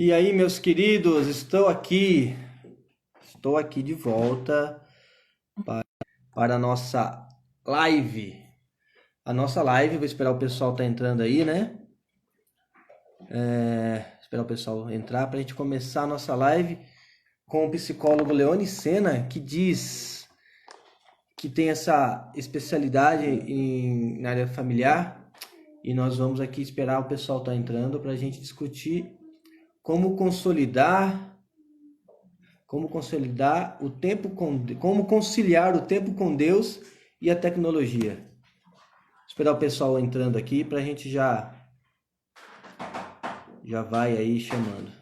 E aí, meus queridos, estou aqui de volta para a nossa live. A nossa live, vou esperar o pessoal tá entrando aí, né? Esperar o pessoal entrar para a gente começar a nossa live com o psicólogo Leone Sena, que diz que tem essa especialidade na área familiar. E nós vamos aqui esperar o pessoal tá entrando para a gente discutir como consolidar o tempo como conciliar o tempo com Deus e a tecnologia. Esperar o pessoal entrando aqui para a gente já vai aí chamando.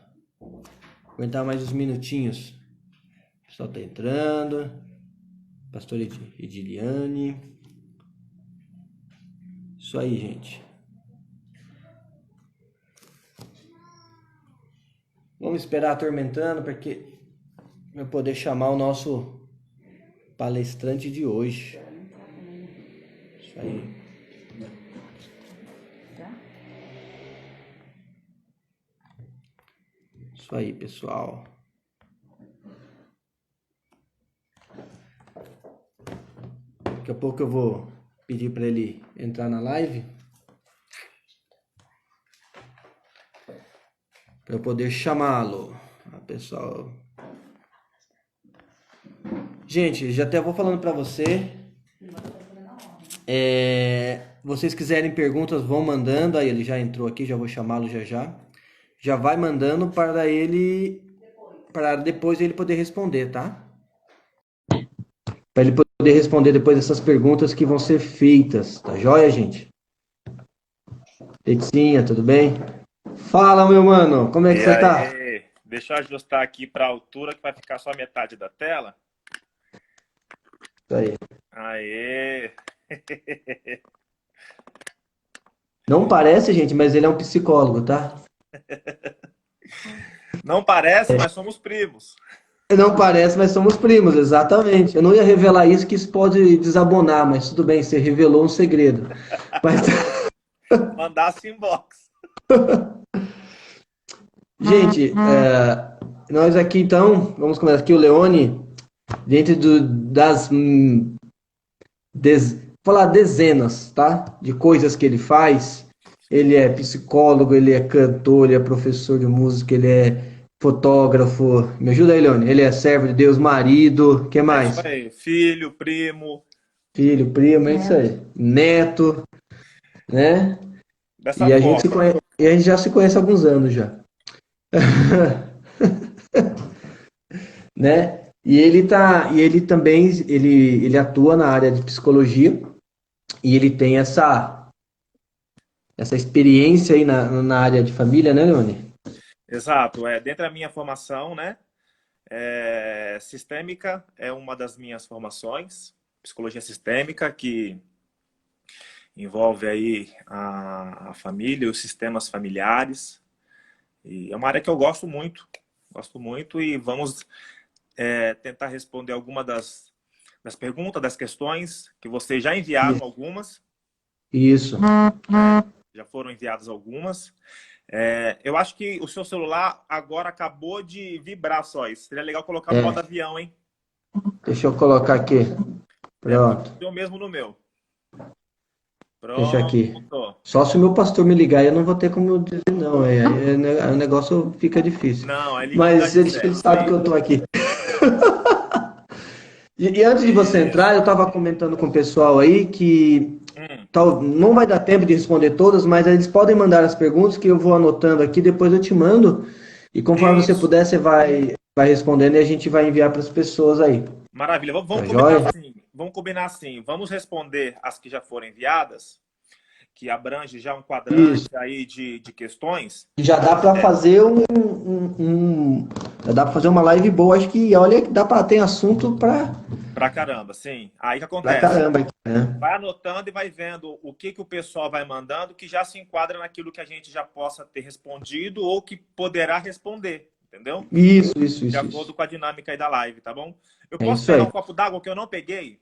Aguentar mais uns minutinhos. O pessoal tá entrando. Pastor Ediliane. Isso aí, gente. Vamos esperar atormentando porque eu poder chamar o nosso palestrante de hoje. Isso aí. Isso aí, pessoal. Daqui a pouco eu vou pedir para ele entrar na live. Para eu poder chamá-lo. Pessoal. Gente, já até vou falando para você. Vocês quiserem perguntas, vão mandando. Aí ele já entrou aqui, já vou chamá-lo já. Já vai mandando para depois ele poder responder, tá? Para ele poder responder depois essas perguntas que vão ser feitas, tá joia, gente? Letícia, tudo bem? Fala, meu mano, como é que você tá? Deixa eu ajustar aqui para a altura que vai ficar só metade da tela. Isso aí. Aê! Não parece, gente, mas ele é um psicólogo, tá? Não parece, mas somos primos. Não parece, mas somos primos, exatamente. Eu não ia revelar isso, que isso pode desabonar, mas tudo bem, você revelou um segredo. Mas... Mandasse inbox. Gente, nós aqui então, vamos começar aqui, o Leone, dentro falar dezenas, tá? De coisas que ele faz. Ele é psicólogo, ele é cantor, ele é professor de música, ele é fotógrafo. Me ajuda aí, Leone. Ele é servo de Deus, marido, o que É mais? isso aí. Filho, primo. Filho, primo, é isso aí. Neto, né? Dessa E a gente forma. a gente já se conhece há alguns anos já. Né? E ele também, ele atua na área de psicologia e ele tem essa experiência aí na área de família, né, Leone? Exato. Dentro da minha formação, né? Sistêmica é uma das minhas formações. Psicologia sistêmica, que envolve aí a família, os sistemas familiares. E é uma área que eu gosto muito. Gosto muito e vamos tentar responder alguma das perguntas, das questões que vocês já enviaram algumas. Isso. Já foram enviadas algumas. Eu acho que o seu celular agora acabou de vibrar só isso. Seria legal colocar no modo avião, hein? Deixa eu colocar aqui. Pronto. Eu mesmo no meu. Deixa aqui. Pronto. Só se o meu pastor me ligar, eu não vou ter como dizer não. Aí o negócio fica difícil. Não, é liga no Mas lugar ele certo. sabe que eu tô aqui. E antes de você entrar, eu estava comentando com o pessoal aí que não vai dar tempo de responder todas, mas eles podem mandar as perguntas que eu vou anotando aqui, depois eu te mando. E conforme você Isso. puder, você vai respondendo e a gente vai enviar para as pessoas aí. Maravilha. Tá Vamos combinar joia? assim. Vamos combinar assim. Vamos responder as que já foram enviadas, que abrange já um Isso. quadrante aí de questões. Já dá para fazer já dá para fazer uma live boa. Acho que, olha, dá para ter assunto Pra caramba, sim. Aí que pra acontece? caramba aqui, né? Vai anotando e vai vendo o que o pessoal vai mandando que já se enquadra naquilo que a gente já possa ter respondido ou que poderá responder, entendeu? De acordo Isso. com a dinâmica aí da live, tá bom? Eu É posso isso pegar aí. um copo d'água que eu não peguei?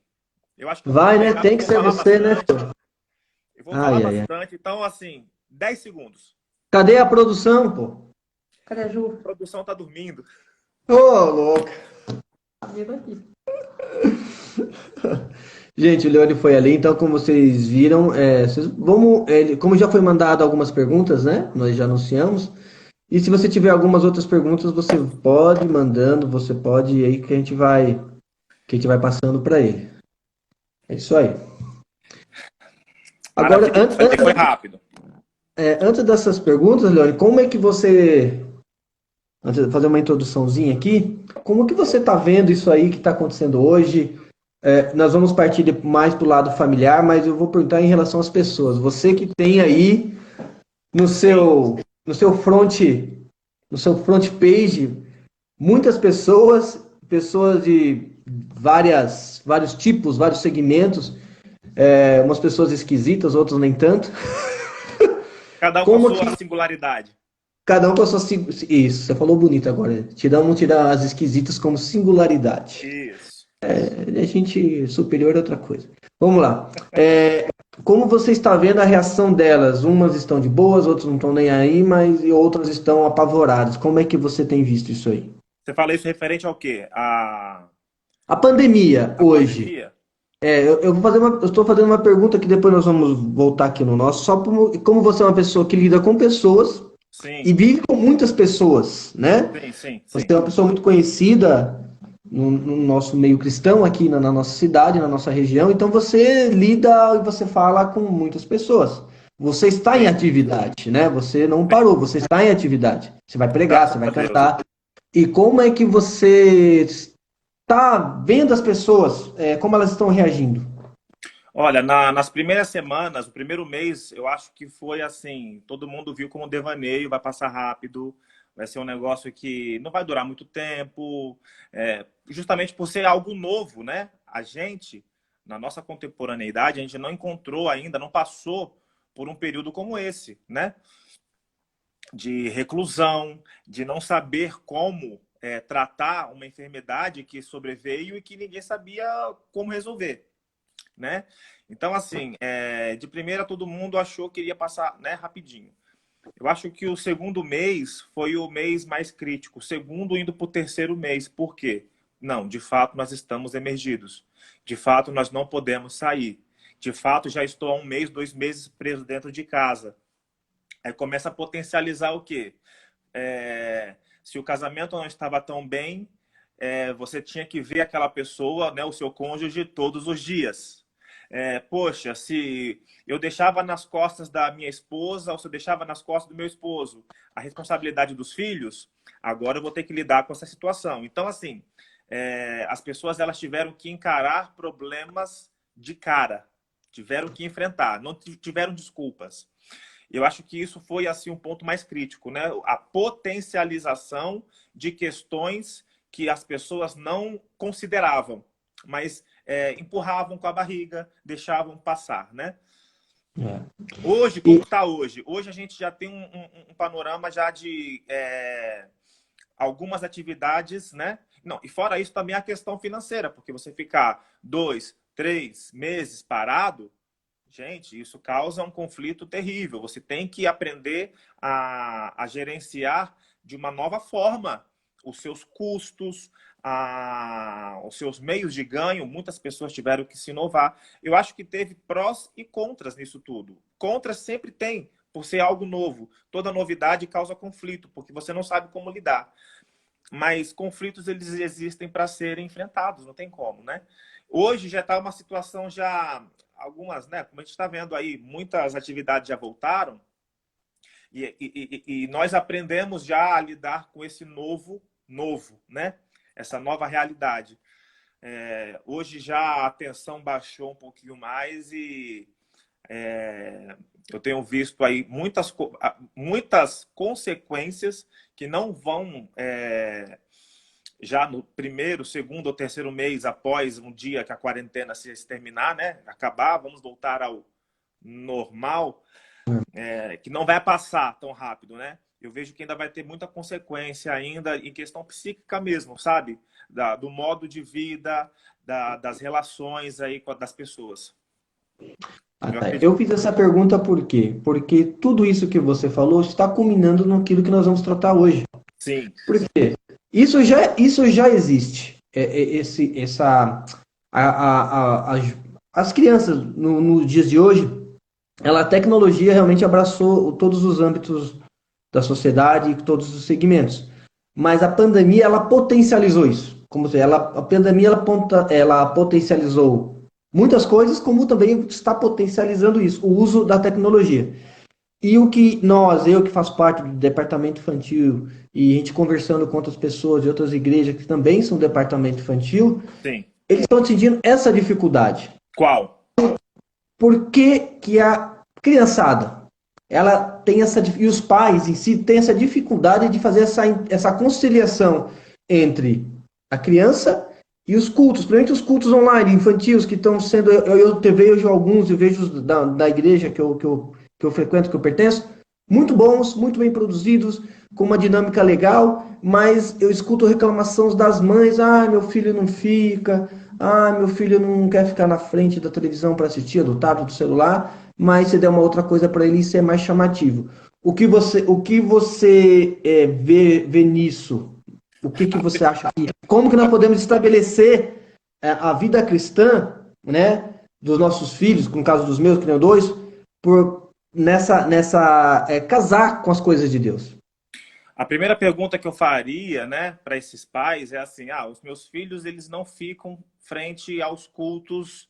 Eu acho que eu vou Vai, né? pegar Tem porque que eu vou ser falar você, né? bastante. Eu vou falar Ai. bastante, então assim, 10 segundos. Cadê a produção, pô? Cadê a Ju? A produção tá dormindo. Ô, louco. Tá vindo aqui. Gente, o Leone foi ali, então como vocês viram, vamos, como já foi mandado algumas perguntas, né? Nós já anunciamos. E se você tiver algumas outras perguntas, você pode ir mandando, você pode ir aí que a gente vai passando para ele. É isso aí. Agora, Maravilha. Isso aí foi rápido. antes dessas perguntas, Leone, como é que você, antes de fazer uma introduçãozinha aqui, como que você está vendo isso aí que está acontecendo hoje? Nós vamos partir mais para o lado familiar, mas eu vou perguntar em relação às pessoas. Você que tem aí no Sim. seu, no seu front, no seu front page, muitas pessoas de vários tipos, vários segmentos, umas pessoas esquisitas, outras nem tanto. Cada um com a Como que sua singularidade. cada um com a sua. Isso, você falou bonito agora. Vamos tirar as esquisitas como singularidade. Isso. A gente superior é outra coisa. Vamos lá. Como você está vendo a reação delas? Umas estão de boas, outras não estão nem aí, mas e outras estão apavoradas. Como é que você tem visto isso aí? Você fala isso referente ao quê? A pandemia A hoje. pandemia? Eu estou fazendo uma pergunta que depois nós vamos voltar aqui no nosso, só como você é uma pessoa que lida com pessoas e Sim, vive com muitas pessoas, né? sim, sim, Você sim. é uma pessoa muito conhecida no nosso meio cristão aqui na nossa cidade, na nossa região, então você lida e você fala com muitas pessoas. Você está em Sim, atividade, né? Você não sim. parou, você está em atividade. Você vai pregar, você Graças vai a Deus. cantar. E como é que você está vendo as pessoas, como elas estão reagindo? Olha, nas primeiras semanas, o primeiro mês, eu acho que foi assim, todo mundo viu como um devaneio, vai passar rápido, vai ser um negócio que não vai durar muito tempo, justamente por ser algo novo, né? A gente, na nossa contemporaneidade, a gente não encontrou ainda, não passou por um período como esse, né? De reclusão, de não saber como tratar uma enfermidade que sobreveio e que ninguém sabia como resolver, né? Então, assim, de primeira todo mundo achou que iria passar, né, rapidinho. Eu acho que o segundo mês foi o mês mais crítico, o segundo indo para o terceiro mês. Por quê? Não, de fato nós estamos emergidos. De fato nós não podemos sair. De fato já estou há um mês, 2 meses preso dentro de casa. Aí começa a potencializar o quê? Se o casamento não estava tão bem, você tinha que ver aquela pessoa, né, o seu cônjuge, todos os dias. Poxa, se eu deixava nas costas da minha esposa ou se eu deixava nas costas do meu esposo a responsabilidade dos filhos, agora eu vou ter que lidar com essa situação. Então, assim, as pessoas elas tiveram que encarar problemas de cara, tiveram que enfrentar, não tiveram desculpas. Eu acho que isso foi assim um ponto mais crítico, né? A potencialização de questões que as pessoas não consideravam, mas empurravam com a barriga, deixavam passar, né? É. Hoje, E, como está hoje? Hoje a gente já tem um panorama já de algumas atividades, né? Não, e fora isso também a questão financeira, porque você ficar 2, 3 meses parado, gente, isso causa um conflito terrível. Você tem que aprender a gerenciar de uma nova forma os seus custos, os seus meios de ganho. Muitas pessoas tiveram que se inovar. Eu acho que teve prós e contras nisso tudo. Contras sempre tem, por ser algo novo. Toda novidade causa conflito, porque você não sabe como lidar. Mas conflitos eles existem para serem enfrentados, não tem como, né? Hoje já está uma situação já algumas, né? Como a gente está vendo aí, muitas atividades já voltaram e nós aprendemos já a lidar com esse novo, né? Essa nova realidade. Hoje já a tensão baixou um pouquinho mais e eu tenho visto aí muitas consequências que não vão já no primeiro, segundo ou terceiro mês após um dia que a quarentena se terminar, né, acabar, vamos voltar ao normal, que não vai passar tão rápido, né? Eu vejo que ainda vai ter muita consequência ainda em questão psíquica mesmo, sabe? Do modo de vida, das relações aí das pessoas. Ah, Eu tá. acredito. Eu fiz essa pergunta por quê? Porque tudo isso que você falou está culminando naquilo que nós vamos tratar hoje. Sim, Por quê? Isso já existe. As crianças, nos dias de hoje, a tecnologia realmente abraçou todos os âmbitos da sociedade e todos os segmentos. Mas a pandemia, ela potencializou isso. A pandemia, ela potencializou muitas coisas, como também está potencializando isso, o uso da tecnologia. E o que eu que faço parte do departamento infantil, e a gente conversando com outras pessoas de outras igrejas que também são do departamento infantil, sim. eles estão sentindo essa dificuldade. Qual? Por que que a criançada, ela tem e os pais em si têm essa dificuldade de fazer essa conciliação entre a criança e os cultos, principalmente os cultos online, infantis, que estão sendo, eu vejo alguns, eu vejo da igreja que eu frequento, que eu pertenço, muito bons, muito bem produzidos, com uma dinâmica legal, mas eu escuto reclamações das mães, meu filho não fica, meu filho não quer ficar na frente da televisão para assistir, do tablet, do celular, mas se der uma outra coisa para ele, isso é mais chamativo. O que você vê nisso? O que A, você acha que? Como que nós podemos estabelecer a vida cristã, né, dos nossos filhos, no caso dos meus, que tenho dois, casar com as coisas de Deus? a primeira pergunta que eu faria, né, para esses pais é assim: os meus filhos eles não ficam frente aos cultos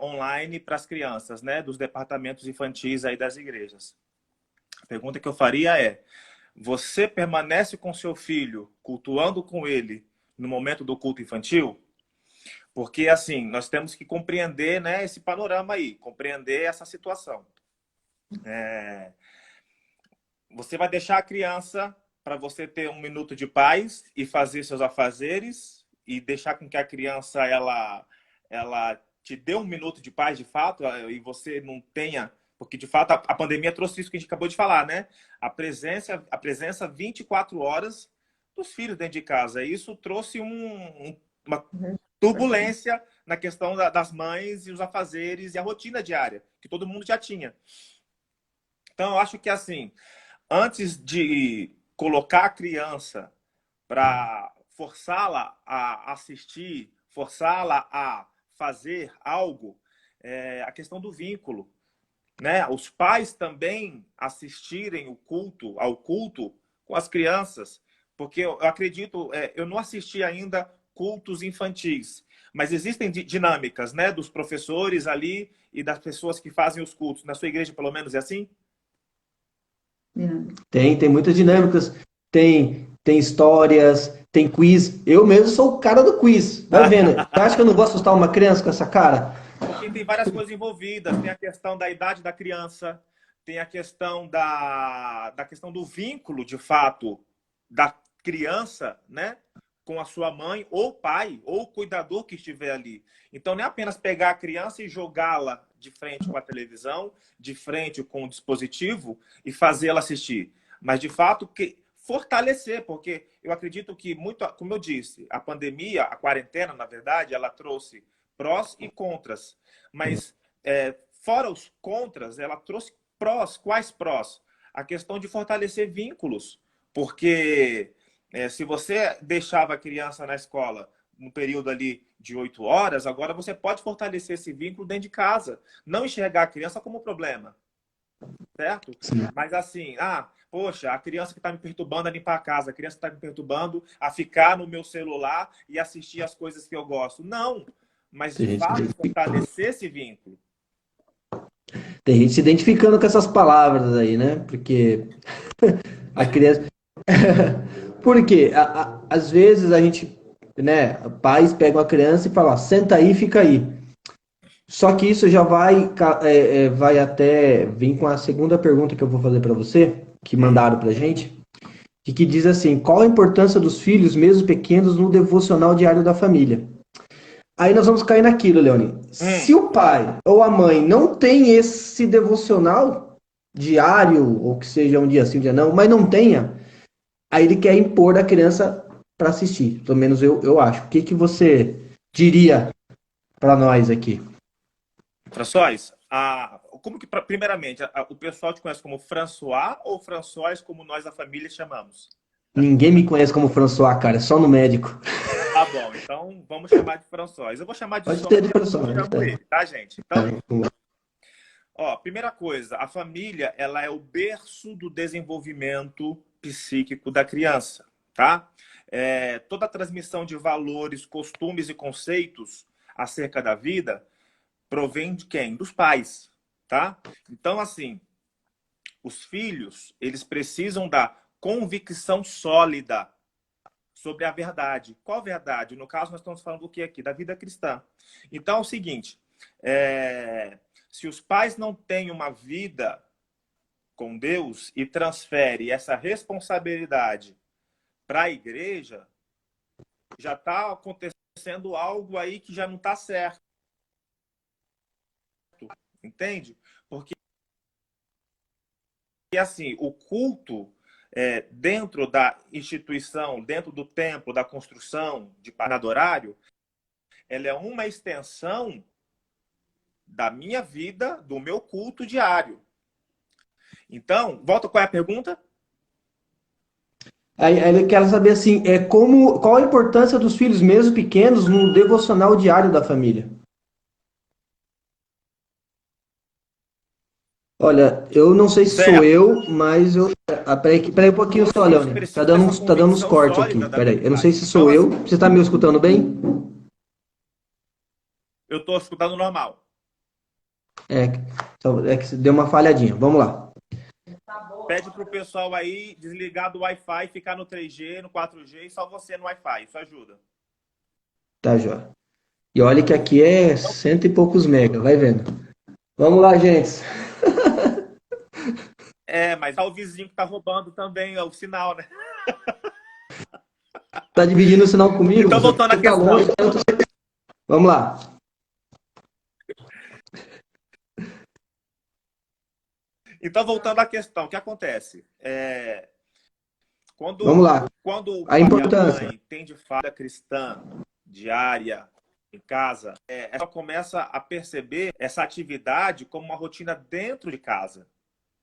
online para as crianças, né, dos departamentos infantis aí das igrejas. A pergunta que eu faria é: você permanece com seu filho, cultuando com ele no momento do culto infantil? Porque, assim, nós temos que compreender, né, esse panorama aí, compreender essa situação. Você vai deixar a criança para você ter um minuto de paz e fazer seus afazeres e deixar com que a criança ela te dê um minuto de paz de fato e você não tenha, porque de fato a pandemia trouxe isso que a gente acabou de falar, né? A presença 24 horas dos filhos dentro de casa. E isso trouxe uma turbulência na questão das mães e os afazeres e a rotina diária, que todo mundo já tinha. Então, eu acho que assim, antes de colocar a criança para forçá-la a assistir, forçá-la a fazer algo, a questão do vínculo, né? Os pais também assistirem ao culto com as crianças, porque eu acredito, eu não assisti ainda cultos infantis, mas existem dinâmicas, né, dos professores ali e das pessoas que fazem os cultos. Na sua igreja, pelo menos, é assim? Tem muitas dinâmicas, tem histórias, tem quiz. Eu mesmo sou o cara do quiz. Vai vendo. Você acha que eu não vou assustar uma criança com essa cara? Porque tem várias coisas envolvidas. Tem a questão da idade da criança, tem a questão da questão do vínculo, de fato, da criança, né, com a sua mãe ou pai ou o cuidador que estiver ali. Então, não é apenas pegar a criança e jogá-la de frente com a televisão, de frente com o dispositivo e fazê-la assistir, mas de fato que fortalecer, porque eu acredito que muito, como eu disse, a pandemia, a quarentena, na verdade, ela trouxe prós e contras, mas fora os contras, ela trouxe prós. Quais prós? A questão de fortalecer vínculos, porque se você deixava a criança na escola no período ali de 8 horas, agora você pode fortalecer esse vínculo dentro de casa. Não enxergar a criança como problema, certo? Sim. Mas assim, poxa, a criança que está me perturbando a limpar a casa, a criança que está me perturbando a ficar no meu celular e assistir as coisas que eu gosto. Não, mas Tem de gente, fato fortalecer esse vínculo. tem gente se identificando com essas palavras aí, né? Porque a criança. Porque às vezes a gente, né, pais pegam a criança e falam, senta aí, fica aí. Só que isso já vai até vir com a segunda pergunta que eu vou fazer para você, que mandaram pra gente, e que diz assim: qual a importância dos filhos, mesmo pequenos, no devocional diário da família? Aí nós vamos cair naquilo, Leone. Se o pai ou a mãe não tem esse devocional diário, ou que seja um dia sim, um dia não, mas não tenha, aí ele quer impor a criança para assistir. Pelo menos eu acho. O que você diria para nós aqui? François, como que, primeiramente, o pessoal te conhece como François ou François, como nós, a família, chamamos? Ninguém me conhece como François, cara, só no médico. Tá bom, então vamos chamar de François. Eu vou chamar de Pode ter de Sónia, como François, eu pode chamo ter. ele, tá, gente? Então, ó, primeira coisa, a família, ela é o berço do desenvolvimento psíquico da criança, tá? Toda a transmissão de valores, costumes e conceitos acerca da vida provém de quem? Dos pais, tá? Então, assim, os filhos, eles precisam da convicção sólida sobre a verdade. Qual verdade? No caso, nós estamos falando do que aqui? Da vida cristã. Então, é o seguinte, se os pais não têm uma vida com Deus e transferem essa responsabilidade para a igreja, já está acontecendo algo aí que já não está certo. Entende? Porque, assim, o culto dentro da instituição, dentro do templo, da construção de adorário, ela é uma extensão da minha vida, do meu culto diário. Então, volta, qual é a pergunta? Aí ele quer saber assim, qual a importância dos filhos mesmo pequenos no devocional diário da família? Olha, eu não sei se sou Certo. eu, mas eu. Peraí um pouquinho Os só, filhos Leone. Tá precisam dando dessa uns convicção cortes aqui. sólida da Peraí, eu não sei verdade. se Então, sou eu. assim, Você tá me escutando bem? eu estou escutando normal. É, é que deu uma falhadinha. Vamos lá. Pede para o pessoal aí desligar do Wi-Fi, ficar no 3G, no 4G e só você no Wi-Fi. Isso ajuda. Tá, Jó. E olha que aqui é cento e poucos mega, vai vendo. Vamos lá, gente. Mas tá o vizinho que tá roubando também o sinal, né? Tá dividindo o sinal comigo? Então, Você voltando à tá longe. questão. Vamos lá. Então, voltando à questão, o que acontece? Vamos lá. Quando o A pai e a importância. mãe têm de fato a cristã diária em casa, ela começa a perceber essa atividade como uma rotina dentro de casa.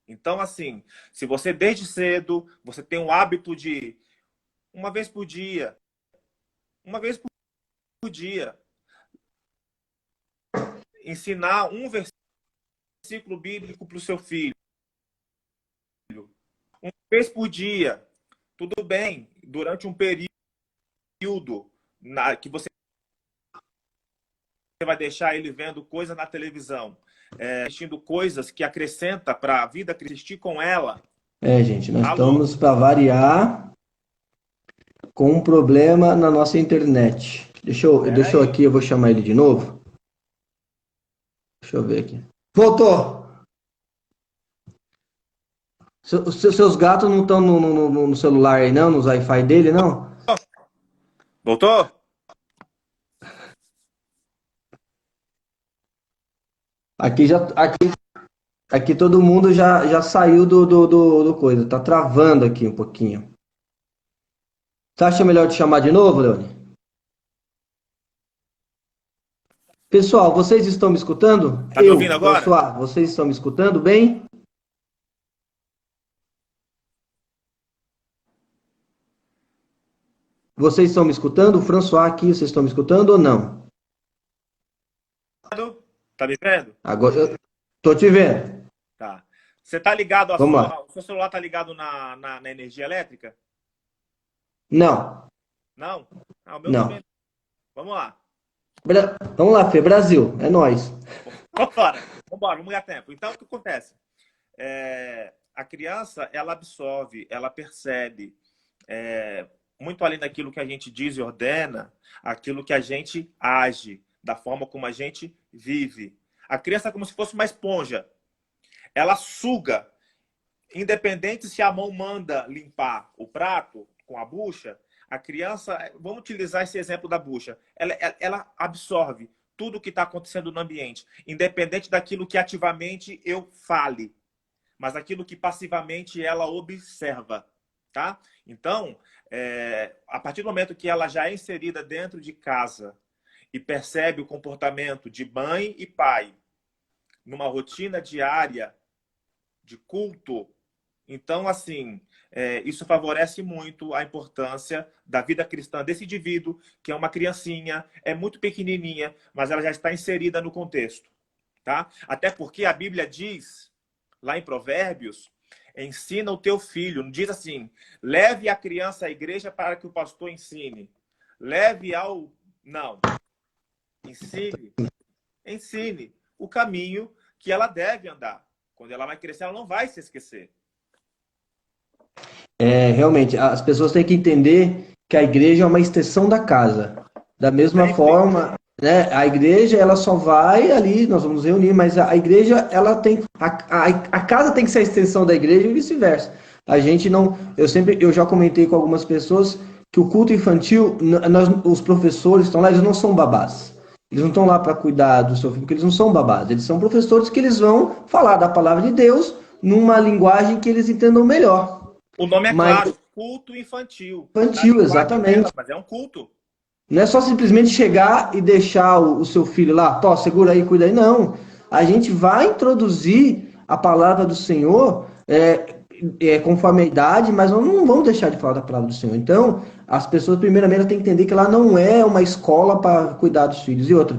Então, assim, se você desde cedo, você tem o hábito de uma vez por dia, uma vez por dia, ensinar um versículo bíblico para o seu filho, uma vez por dia, tudo bem, durante um período que você vai deixar ele vendo coisa na televisão, assistindo coisas que acrescenta para a vida, assistir com ela. Gente, nós Alô? estamos para variar com um problema na nossa internet. Deixa eu aqui, eu vou chamar ele de novo. Deixa eu ver aqui. Voltou! Os seus gatos não estão no celular aí, não? No Wi-Fi dele, não? Voltou? Aqui todo mundo já saiu do coisa. Tá travando aqui um pouquinho. Você acha melhor te chamar de novo, Leone? Pessoal, vocês estão me escutando? Tá me ouvindo agora? François, vocês estão me escutando bem? Vocês estão me escutando? O François aqui, vocês estão me escutando ou não? Tá me vendo? Agora eu tô te vendo. Tá. Você tá ligado Vamos lá. o seu celular tá ligado na energia elétrica? Não, Não? O meu não. também. Vamos lá. Vamos lá, Fê, Brasil, é nós. Vambora, vamos ganhar tempo. Então, o que acontece? A criança, ela absorve, ela percebe, muito além daquilo que a gente diz e ordena, aquilo que a gente age, da forma como a gente vive. A criança é como se fosse uma esponja. Ela suga, independente se a mão manda limpar o prato com a bucha, a criança, vamos utilizar esse exemplo da bucha, ela absorve tudo o que está acontecendo no ambiente, independente daquilo que ativamente eu fale, mas aquilo que passivamente ela observa, tá? Então, a partir do momento que ela já é inserida dentro de casa e percebe o comportamento de mãe e pai, numa rotina diária de culto, então, assim, isso favorece muito a importância da vida cristã desse indivíduo, que é uma criancinha, é muito pequenininha, mas ela já está inserida no contexto. Tá? Até porque a Bíblia diz, lá em Provérbios, ensina o teu filho. Não diz assim, leve a criança à igreja para que o pastor ensine. Leve ao... Não. Ensine o caminho que ela deve andar. Quando ela vai crescer, ela não vai se esquecer. Realmente, as pessoas têm que entender que a igreja é uma extensão da casa. Da mesma Sempre. forma, né, a igreja ela só vai ali, nós vamos reunir, mas a igreja ela tem a casa tem que ser a extensão da igreja e vice-versa. A gente não, eu já comentei com algumas pessoas que o culto infantil, os professores estão lá, eles não são babás. Eles não estão lá para cuidar do seu filho, porque eles não são babás. Eles são professores que eles vão falar da palavra de Deus numa linguagem que eles entendam melhor. O nome é Mas claro, culto infantil. Na infantil, linguagem dela, exatamente. mas é um culto. Não é só simplesmente chegar e deixar o seu filho lá, tó, segura aí, cuida aí. Não. A gente vai introduzir a palavra do Senhor conforme a idade, mas nós não vamos deixar de falar da palavra do Senhor. Então, as pessoas, primeiramente, têm que entender que lá não é uma escola para cuidar dos filhos. E outra,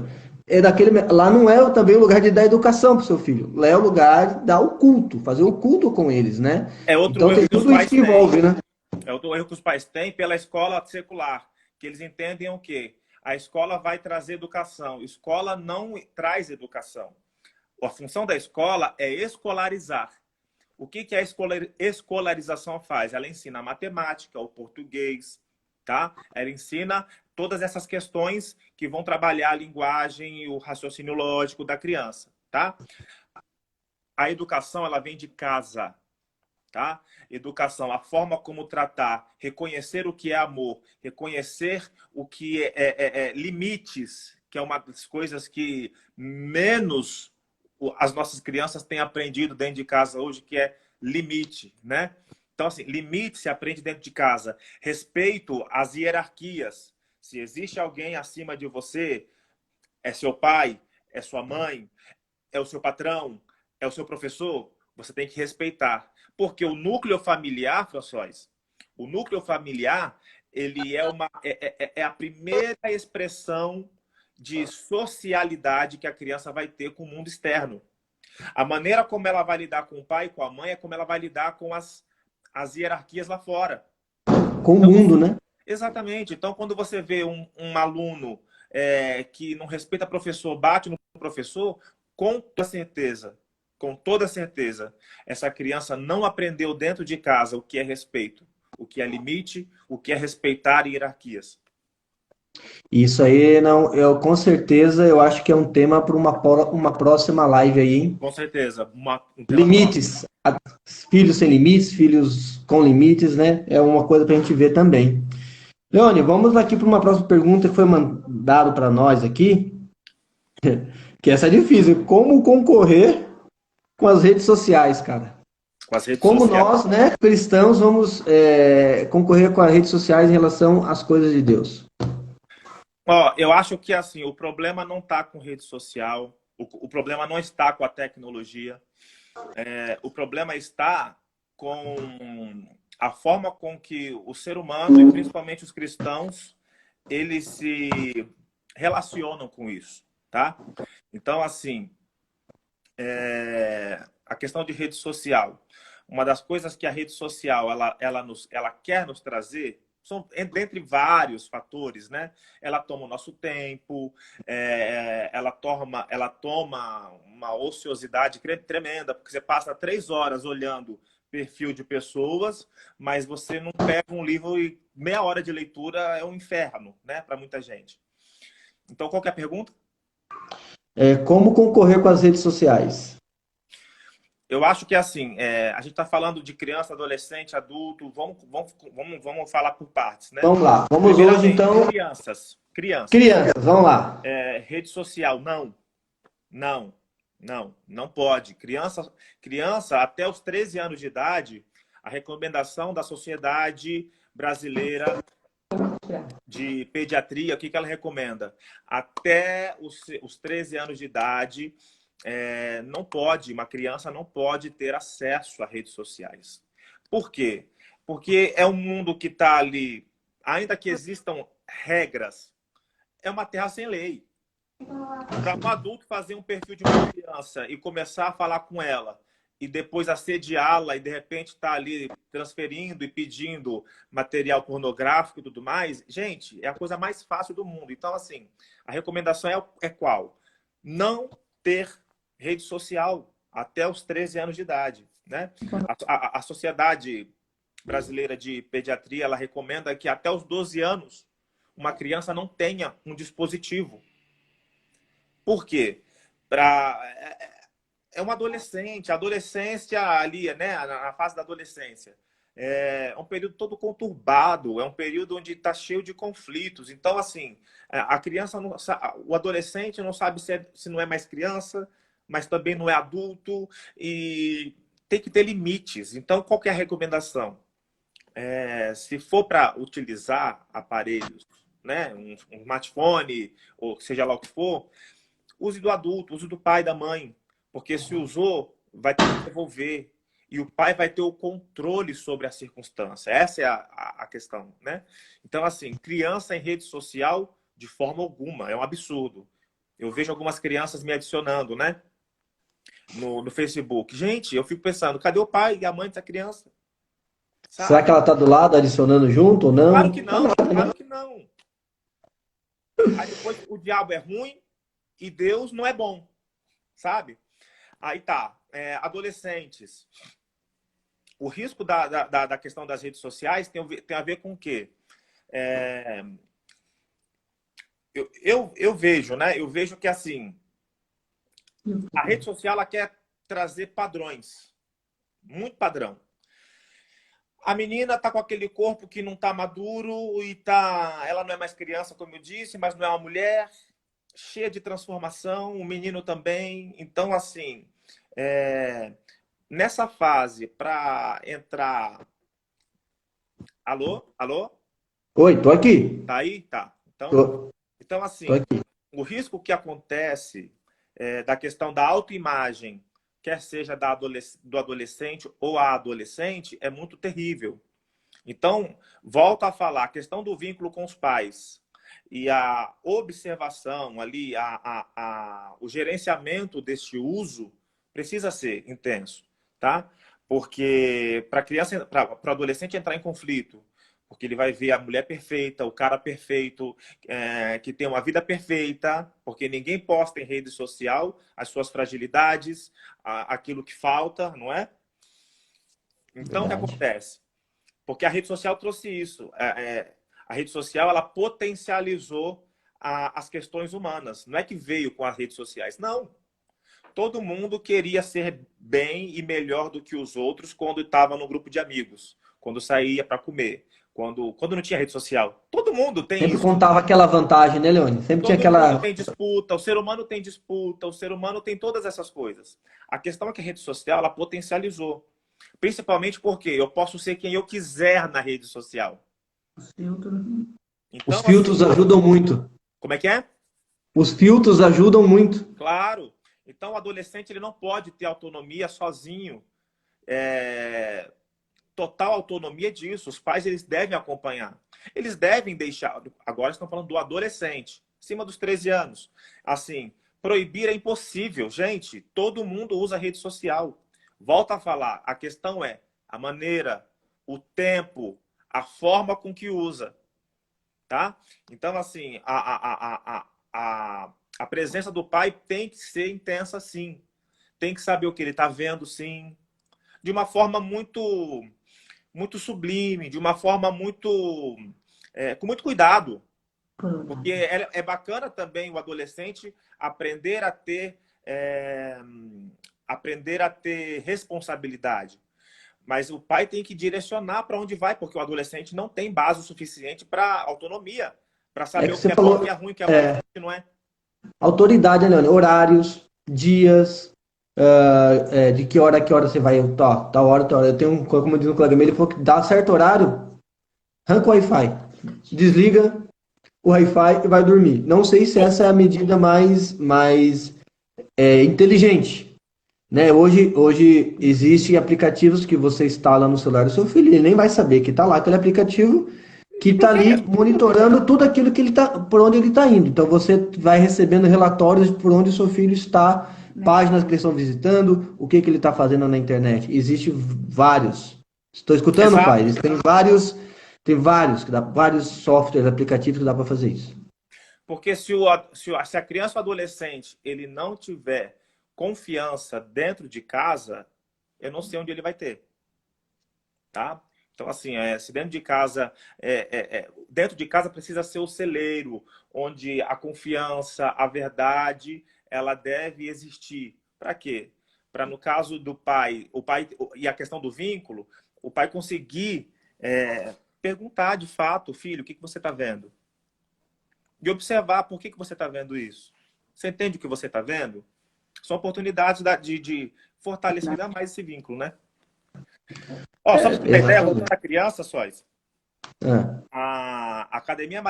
lá não é também o lugar de dar educação para o seu filho. Lá é o lugar de dar o culto, fazer o culto com eles, né? É outro Então, erro tem que os tudo isso pais que têm. envolve, né? É outro erro que os pais têm pela escola secular, que eles entendem o quê? A escola vai trazer educação. Escola não traz educação. A função da escola é escolarizar. O que a escolarização faz? Ela ensina a matemática, o português, tá? Ela ensina todas essas questões que vão trabalhar a linguagem e o raciocínio lógico da criança, tá? A educação, ela vem de casa, tá? Educação, a forma como tratar, reconhecer o que é amor, reconhecer o que é limites, que é uma das coisas que menos as nossas crianças têm aprendido dentro de casa hoje, que é limite, né? Então, assim, limite se aprende dentro de casa. Respeito às hierarquias. Se existe alguém acima de você, é seu pai, é sua mãe, é o seu patrão, é o seu professor, você tem que respeitar. Porque o núcleo familiar, François, o núcleo familiar, ele é a primeira expressão de socialidade que a criança vai ter com o mundo externo. A maneira como ela vai lidar com o pai e com a mãe é como ela vai lidar com as hierarquias lá fora. Com o mundo, né? Exatamente. Então, quando você vê um aluno que não respeita professor, bate no professor, com toda certeza, essa criança não aprendeu dentro de casa o que é respeito, o que é limite, o que é respeitar hierarquias. Isso aí, não, com certeza, eu acho que é um tema para uma próxima live aí, hein? Com certeza. Um tema próximo. Limites. Filhos sem limites, filhos com limites, né? É uma coisa para a gente ver também. Leone, vamos aqui para uma próxima pergunta que foi mandada para nós aqui, que essa é difícil. Como concorrer com as redes sociais, cara? Com as redes Como sociais. nós, né, cristãos, vamos concorrer com as redes sociais em relação às coisas de Deus? Ó, eu acho que assim, o problema não está com rede social, o problema não está com a tecnologia, o problema está com a forma com que o ser humano, e principalmente os cristãos, eles se relacionam com isso, tá? Então, assim, a questão de rede social, uma das coisas que a rede social ela quer nos trazer são, dentre vários fatores, né? Ela toma o nosso tempo, ela toma uma ociosidade tremenda, porque você passa 3 horas olhando perfil de pessoas, mas você não pega um livro e meia hora de leitura é um inferno, né? Para muita gente. Então, qual que é a pergunta? Como concorrer com as redes sociais? Eu acho que assim, a gente está falando de criança, adolescente, adulto, vamos falar por partes, né? Vamos lá, vamos hoje então. Crianças. Crianças, vamos lá. Rede social, não pode. Criança até os 13 anos de idade, a recomendação da Sociedade Brasileira de Pediatria, o que ela recomenda? Até os 13 anos de idade, não pode, uma criança não pode ter acesso a redes sociais. Por quê? Porque é um mundo que está ali, ainda que existam regras, é uma terra sem lei. Para um adulto fazer um perfil de uma criança e começar a falar com ela e depois assediá-la e de repente estar ali transferindo e pedindo material pornográfico e tudo mais, gente, é a coisa mais fácil do mundo. Então, assim, a recomendação é qual? Não ter rede social até os 13 anos de idade, né? A Sociedade Brasileira de Pediatria, ela recomenda que até os 12 anos uma criança não tenha um dispositivo. Por quê? É um adolescente, a adolescência ali, né, na fase da adolescência. É um período todo conturbado, é um período onde está cheio de conflitos. Então, assim, a criança, o adolescente não sabe se não é mais criança, mas também não é adulto, e tem que ter limites. Então, qual que é a recomendação? Se for para utilizar aparelhos, né, um smartphone, ou seja lá o que for, use do adulto, use do pai, da mãe. Porque se usou, vai ter que devolver. E o pai vai ter o controle sobre a circunstância. Essa é a questão, né? Então, assim, criança em rede social, de forma alguma, é um absurdo. Eu vejo algumas crianças me adicionando, né? No Facebook. Gente, eu fico pensando, cadê o pai e a mãe dessa criança? Sabe? Será que ela tá do lado adicionando junto ou não? Claro que Tá não, nada, né? claro que não. Aí depois o diabo é ruim e Deus não é bom, sabe? Aí tá, adolescentes. O risco da questão das redes sociais tem a ver com o quê? Eu vejo, né? Eu vejo que, assim, a rede social ela quer trazer padrões. Muito padrão. A menina tá com aquele corpo que não tá maduro e ela não é mais criança, como eu disse, mas não é uma mulher, cheia de transformação, o menino também. Então, assim, nessa fase, para entrar... Alô? Alô? Oi, tô aqui. Tá aí? Tá. Tô Então assim, aqui. o risco que acontece da questão da autoimagem, quer seja do adolescente ou a adolescente, é muito terrível. Então, volto a falar, a questão do vínculo com os pais e a observação ali, o gerenciamento deste uso precisa ser intenso, tá? Porque para o adolescente entrar em conflito, porque ele vai ver a mulher perfeita, o cara perfeito, que tem uma vida perfeita, porque ninguém posta em rede social as suas fragilidades, aquilo que falta, não é? Então, o que acontece? Porque a rede social trouxe isso. A rede social ela potencializou as questões humanas. Não é que veio com as redes sociais, não. Todo mundo queria ser bem e melhor do que os outros quando estava no grupo de amigos, quando saía para comer, quando não tinha rede social. Todo mundo tem Sempre isso. contava aquela vantagem, né, Leone? Sempre tinha Todo mundo aquela. tem disputa, o ser humano tem disputa, o ser humano tem todas essas coisas. A questão é que a rede social ela potencializou. Principalmente porque eu posso ser quem eu quiser na rede social. Então, Os filtros assim, ajudam muito. como é que é? Os filtros ajudam muito. Claro. Então, o adolescente ele não pode ter autonomia sozinho. Total autonomia disso. Os pais eles devem acompanhar. Eles devem deixar... Agora estão falando do adolescente, acima dos 13 anos. Assim, proibir é impossível. Gente, todo mundo usa rede social. Volto a falar, a questão é a maneira, o tempo, a forma com que usa. Tá? Então, assim, a presença do pai tem que ser intensa, sim. Tem que saber o que ele está vendo, sim. De uma forma muito, muito sublime, de uma forma muito... com muito cuidado. Porque é bacana também o adolescente aprender a ter responsabilidade. Mas o pai tem que direcionar para onde vai, porque o adolescente não tem base o suficiente para autonomia, para saber o que é bom, o que é ruim, o que é bom, o que não é. Autoridade, né, Leone? Horários, dias, de que hora a que hora você vai. Tal hora, tal hora. Eu tenho, como diz um colega meu, ele falou que dá certo horário, arranca o Wi-Fi, desliga o Wi-Fi e vai dormir. Não sei se essa é a medida mais é inteligente, né? Hoje existem aplicativos que você instala no celular do seu filho, ele nem vai saber que está lá aquele aplicativo que está ali monitorando tudo aquilo que ele tá, por onde ele está indo. Então você vai recebendo relatórios por onde o seu filho está, páginas que eles estão visitando, o que que ele está fazendo na internet. Existem vários. Estou escutando, Exato. pai? Vários softwares, aplicativos que dá para fazer isso. Porque se a criança ou adolescente ele não tiver confiança dentro de casa, eu não sei onde ele vai ter. Tá? Então, assim, se dentro de casa... dentro de casa precisa ser o celeiro, onde a confiança, a verdade, ela deve existir. Para quê? Para, no caso do pai, o pai e a questão do vínculo, o pai conseguir perguntar de fato, filho, o que você está vendo? E observar por que você está vendo isso. Você entende o que você está vendo? São oportunidades de fortalecer ainda mais esse vínculo, né? Ó, só para você ter ideia, voltando à criança, Sóis, a Academia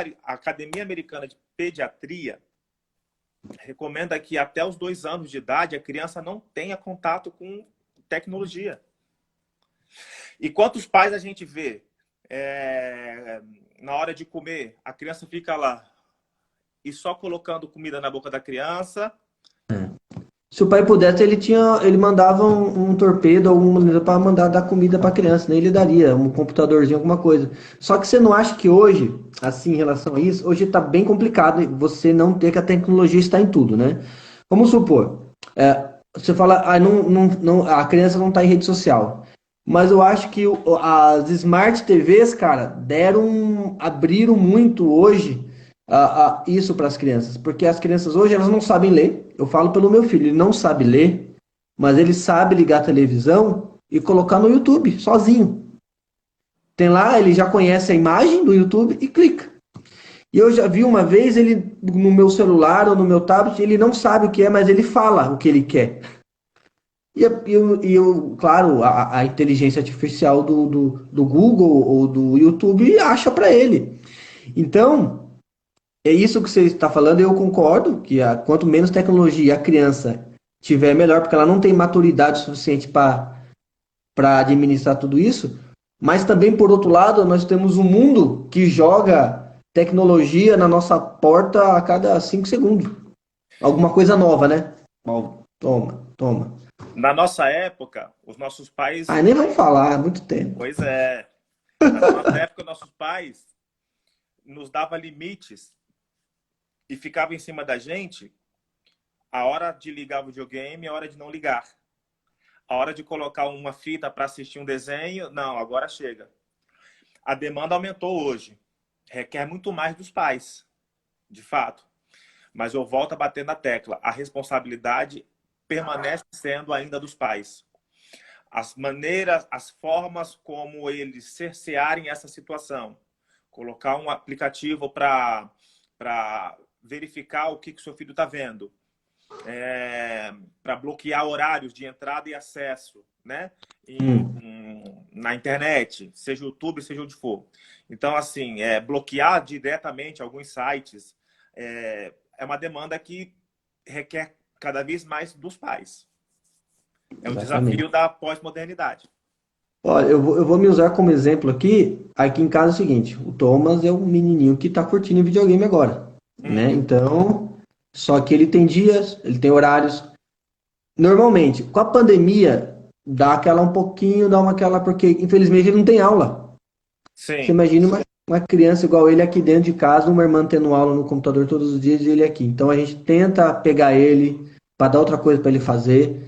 Americana de Pediatria recomenda que até os 2 anos de idade a criança não tenha contato com tecnologia. E quantos pais a gente vê na hora de comer, a criança fica lá e só colocando comida na boca da criança. Se o pai pudesse, ele mandava um torpedo, alguma maneira para mandar dar comida para a criança, né? Ele daria um computadorzinho, alguma coisa. Só que você não acha que hoje, assim, em relação a isso, hoje está bem complicado você não ter que a tecnologia está em tudo, né? Vamos supor, você fala, a criança não está em rede social. Mas eu acho que as Smart TVs, cara, abriram muito hoje isso para as crianças. Porque as crianças hoje, elas não sabem ler. Eu falo pelo meu filho, ele não sabe ler, mas ele sabe ligar a televisão e colocar no YouTube, sozinho. Tem lá, ele já conhece a imagem do YouTube e clica. E eu já vi uma vez, ele no meu celular ou no meu tablet, ele não sabe o que é, mas ele fala o que ele quer. Claro, a inteligência artificial do Google ou do YouTube acha para ele. Então, é isso que você está falando, eu concordo, que quanto menos tecnologia a criança tiver, melhor, porque ela não tem maturidade suficiente para administrar tudo isso. Mas também, por outro lado, nós temos um mundo que joga tecnologia na nossa porta a cada 5 segundos. Alguma coisa nova, né? Toma. Na nossa época, os nossos pais... nem vamos falar, há muito tempo. Pois é. Na nossa época, nossos pais nos davam limites e ficavam em cima da gente a hora de ligar o videogame e a hora de não ligar. A hora de colocar uma fita para assistir um desenho, não, agora chega. A demanda aumentou hoje. Requer muito mais dos pais, de fato. Mas eu volto a bater na tecla. A responsabilidade permanece sendo ainda dos pais. As maneiras, as formas como eles cercearem essa situação. Colocar um aplicativo para verificar o que o seu filho está vendo. Para bloquear horários de entrada e acesso, né? Na internet, seja o YouTube, seja onde for. Então, assim, bloquear diretamente alguns sites é uma demanda que requer cada vez mais dos pais. É o desafio da pós-modernidade. Olha, eu vou me usar como exemplo aqui. Aqui em casa é o seguinte, o Thomas é um menininho que está curtindo videogame agora, né? Então, só que ele tem dias, ele tem horários. Normalmente, com a pandemia, dá aquela, porque infelizmente ele não tem aula. Sim. Você imagina uma criança igual ele aqui dentro de casa, uma irmã tendo aula no computador todos os dias e ele aqui. Então a gente tenta pegar ele para dar outra coisa para ele fazer.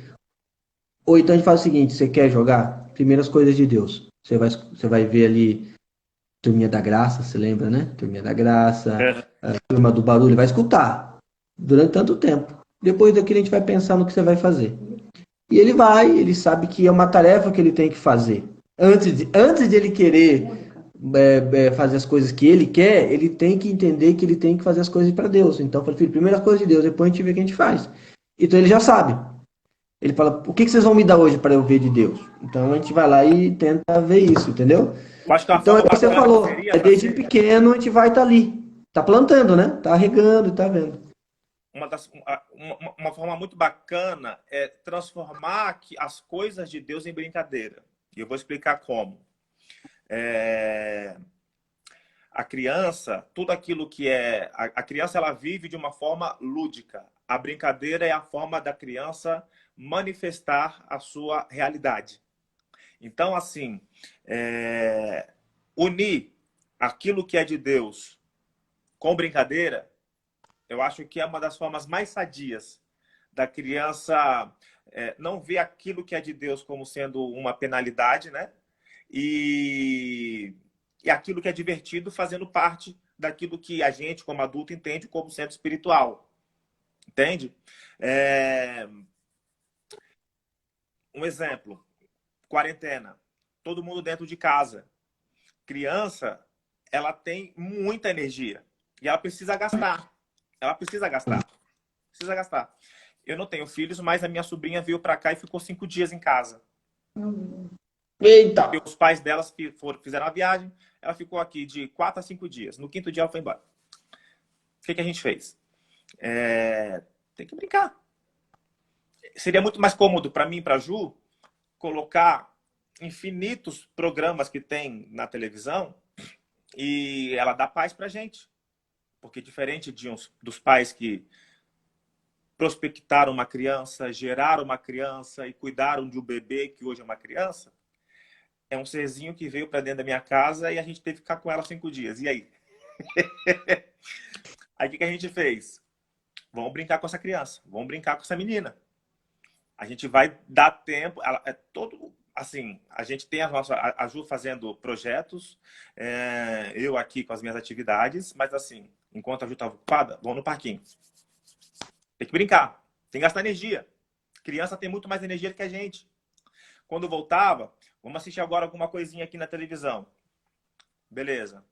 Ou então a gente faz o seguinte, você quer jogar? Primeiras coisas de Deus. Você vai ver ali Turminha da Graça, você lembra, né? Turminha da Graça, a Turma do Barulho, vai escutar durante tanto tempo. Depois daquilo a gente vai pensar no que você vai fazer. E ele sabe que é uma tarefa que ele tem que fazer. Antes de ele querer fazer as coisas que ele quer, ele tem que entender que ele tem que fazer as coisas para Deus. Então, eu falei, filho, primeiro as coisas de Deus, depois a gente vê o que a gente faz. Então ele já sabe. Ele fala, o que vocês vão me dar hoje para eu ver de Deus? Então a gente vai lá e tenta ver isso, entendeu? Então é o que você falou, desde pequeno a gente vai estar ali. Tá plantando, né? Tá regando, tá vendo. uma forma muito bacana é transformar as coisas de Deus em brincadeira. E eu vou explicar como. A criança, tudo aquilo que é... A criança, ela vive de uma forma lúdica. A brincadeira é a forma da criança manifestar a sua realidade. Então, assim, unir aquilo que é de Deus com brincadeira, eu acho que é uma das formas mais sadias da criança não ver aquilo que é de Deus como sendo uma penalidade, né? E aquilo que é divertido fazendo parte daquilo que a gente, como adulto, entende como sendo espiritual. Entende? Um exemplo, quarentena. Todo mundo dentro de casa. Criança, ela tem muita energia. E ela precisa gastar. Ela precisa gastar. Precisa gastar. Eu não tenho filhos, mas a minha sobrinha veio para cá e ficou 5 dias em casa. Eita! Porque os pais delas fizeram a viagem, ela ficou aqui de 4 a 5 dias. No 5º dia ela foi embora. O que a gente fez? Tem que brincar. Seria muito mais cômodo para mim e para a Ju colocar infinitos programas que tem na televisão e ela dá paz para a gente. Porque diferente dos pais que prospectaram uma criança, geraram uma criança e cuidaram de um bebê que hoje é uma criança, é um serzinho que veio para dentro da minha casa e a gente teve que ficar com ela 5 dias. E aí? Aí o que a gente fez? Vamos brincar com essa criança, vamos brincar com essa menina. A gente vai dar tempo, ela é todo assim, a gente tem a Ju fazendo projetos, eu aqui com as minhas atividades, mas assim, enquanto a Ju estava ocupada, vamos no parquinho. Tem que brincar, tem que gastar energia. Criança tem muito mais energia do que a gente. Quando voltava, vamos assistir agora alguma coisinha aqui na televisão. Beleza.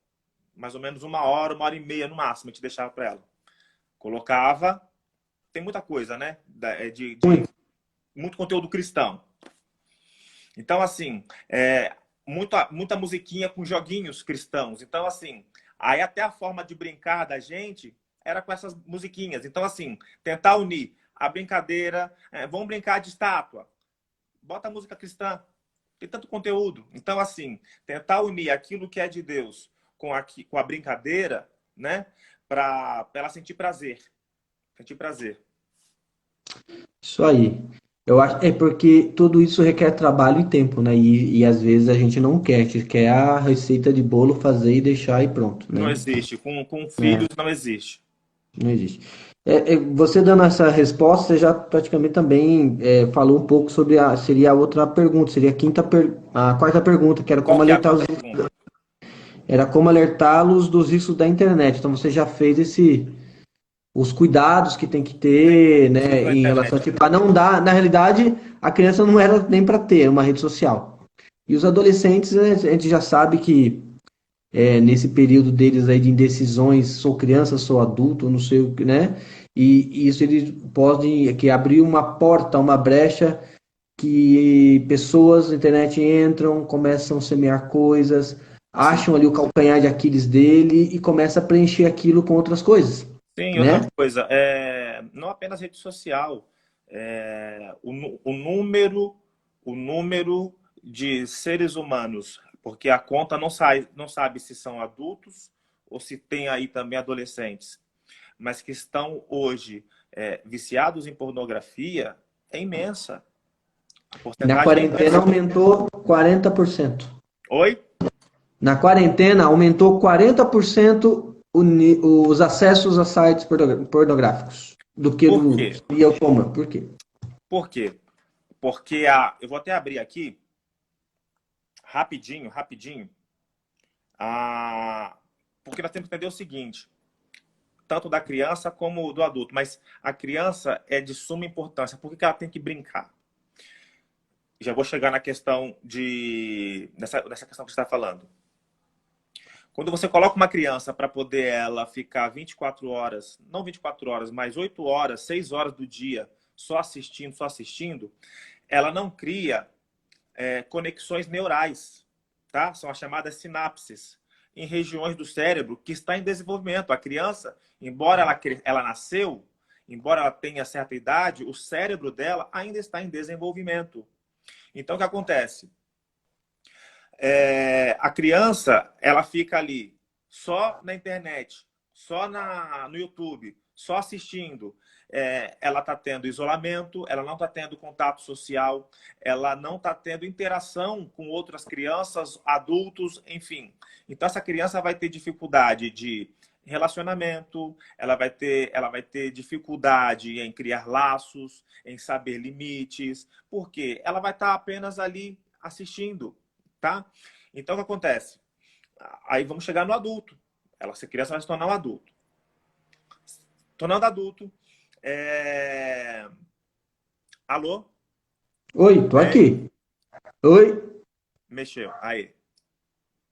Mais ou menos 1 hora e meia no máximo, a gente deixava para ela. Colocava, tem muita coisa, né? Muito conteúdo cristão. Então, assim, muita musiquinha com joguinhos cristãos. Então, assim, aí até a forma de brincar da gente era com essas musiquinhas. Então, assim, tentar unir a brincadeira. Vamos brincar de estátua. Bota a música cristã. Tem tanto conteúdo. Então, assim, tentar unir aquilo que é de Deus com a brincadeira, né? Para ela sentir prazer. Sentir prazer. Isso aí. Eu acho porque tudo isso requer trabalho e tempo, né? E às vezes a gente não quer, a gente quer a receita de bolo, fazer e deixar e pronto, Não né? existe. Com filhos não existe. Não existe. Você dando essa resposta, você já praticamente também falou um pouco sobre seria a outra pergunta, seria a quarta pergunta, que era Qual como que é a alertar quarta pergunta? era como alertá-los dos riscos da internet. Então você já fez os cuidados que tem que ter, né, Da em relação internet. tipo, a não dar, na realidade, a criança não era nem para ter uma rede social. E os adolescentes, né, a gente já sabe que nesse período deles aí de indecisões, sou criança, sou adulto, não sei o que, né? E isso eles podem que abrir uma porta, uma brecha que pessoas na internet entram, começam a semear coisas, acham ali o calcanhar de Aquiles dele e começa a preencher aquilo com outras coisas, Sim, outra né? coisa, não apenas rede social, o número de seres humanos, porque a conta não sabe se são adultos ou se tem aí também adolescentes, mas que estão hoje viciados em pornografia é imensa. A Na porcentagem é quarentena imensa. aumentou 40%. Oi? Na quarentena aumentou 40% os acessos a sites pornográficos do que Por do quê? e eu como. Por quê? Por quê? Porque eu vou até abrir aqui, rapidinho, porque nós temos que entender o seguinte, tanto da criança como do adulto, mas a criança é de suma importância. Por que ela tem que brincar? Já vou chegar na questão nessa questão que você está falando. Quando você coloca uma criança para poder ela ficar 24 horas, não 24 horas, mas 8 horas, 6 horas do dia, só assistindo, ela não cria conexões neurais, tá? São as chamadas sinapses, em regiões do cérebro que está em desenvolvimento. A criança, embora ela nasceu, embora ela tenha certa idade, o cérebro dela ainda está em desenvolvimento. Então, o que acontece? A criança, ela fica ali só na internet, só no YouTube, só assistindo. Ela está tendo isolamento, ela não está tendo contato social, ela não está tendo interação com outras crianças, adultos, enfim. Então, essa criança vai ter dificuldade de relacionamento, ela vai ter dificuldade em criar laços, em saber limites, porque ela vai estar apenas ali assistindo, tá? Então, o que acontece? Aí vamos chegar no adulto. Essa criança vai se tornar um adulto. Tornando adulto. Alô? Oi, tô aqui. Oi, Mexeu. Aí.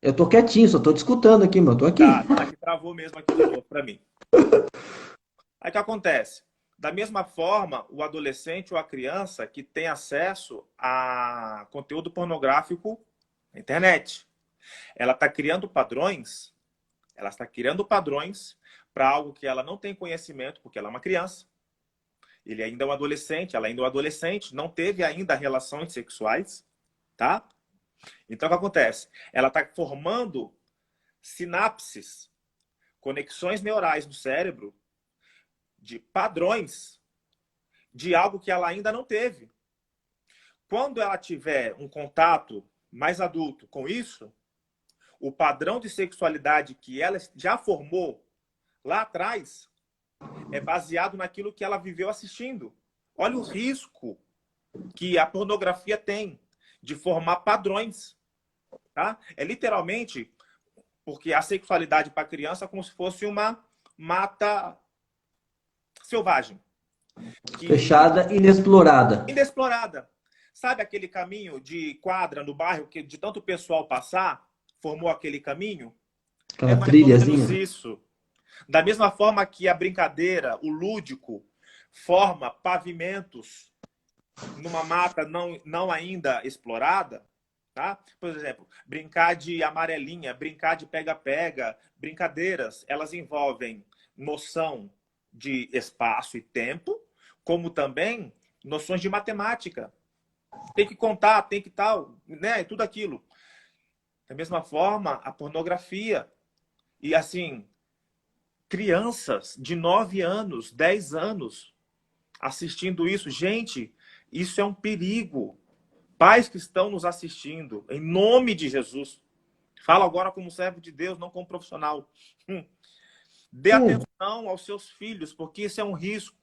eu tô quietinho, só tô te escutando aqui, meu. Tô aqui. Tá, aqui travou mesmo aqui de novo para mim. Aí o que acontece? Da mesma forma, o adolescente ou a criança que tem acesso a conteúdo pornográfico na internet. Ela está criando padrões, para algo que ela não tem conhecimento, porque ela é uma criança. Ele ainda é um adolescente, ela ainda é um adolescente, não teve ainda relações sexuais, tá? Então, o que acontece? Ela está formando sinapses, conexões neurais no cérebro, de padrões de algo que ela ainda não teve. Quando ela tiver um contato mais adulto com isso, o padrão de sexualidade que ela já formou lá atrás é baseado naquilo que ela viveu assistindo. Olha o risco que a pornografia tem de formar padrões. Tá? É literalmente porque a sexualidade para a criança é como se fosse uma mata selvagem. Fechada, inexplorada. Inexplorada. Sabe aquele caminho de quadra no bairro que de tanto pessoal passar, formou aquele caminho? Aquela Mais ou menos trilhazinha. isso. Da mesma forma que a brincadeira, o lúdico, forma pavimentos numa mata não ainda explorada, tá? Por exemplo, brincar de amarelinha, brincar de pega-pega, brincadeiras, elas envolvem noção de espaço e tempo, como também noções de matemática. Tem que contar, tem que tal, né? Tudo aquilo. Da mesma forma, a pornografia. E assim, crianças de 9 anos, 10 anos assistindo isso. Gente, isso é um perigo. Pais que estão nos assistindo, em nome de Jesus, falo agora como servo de Deus, não como profissional. Dê atenção aos seus filhos, porque isso é um risco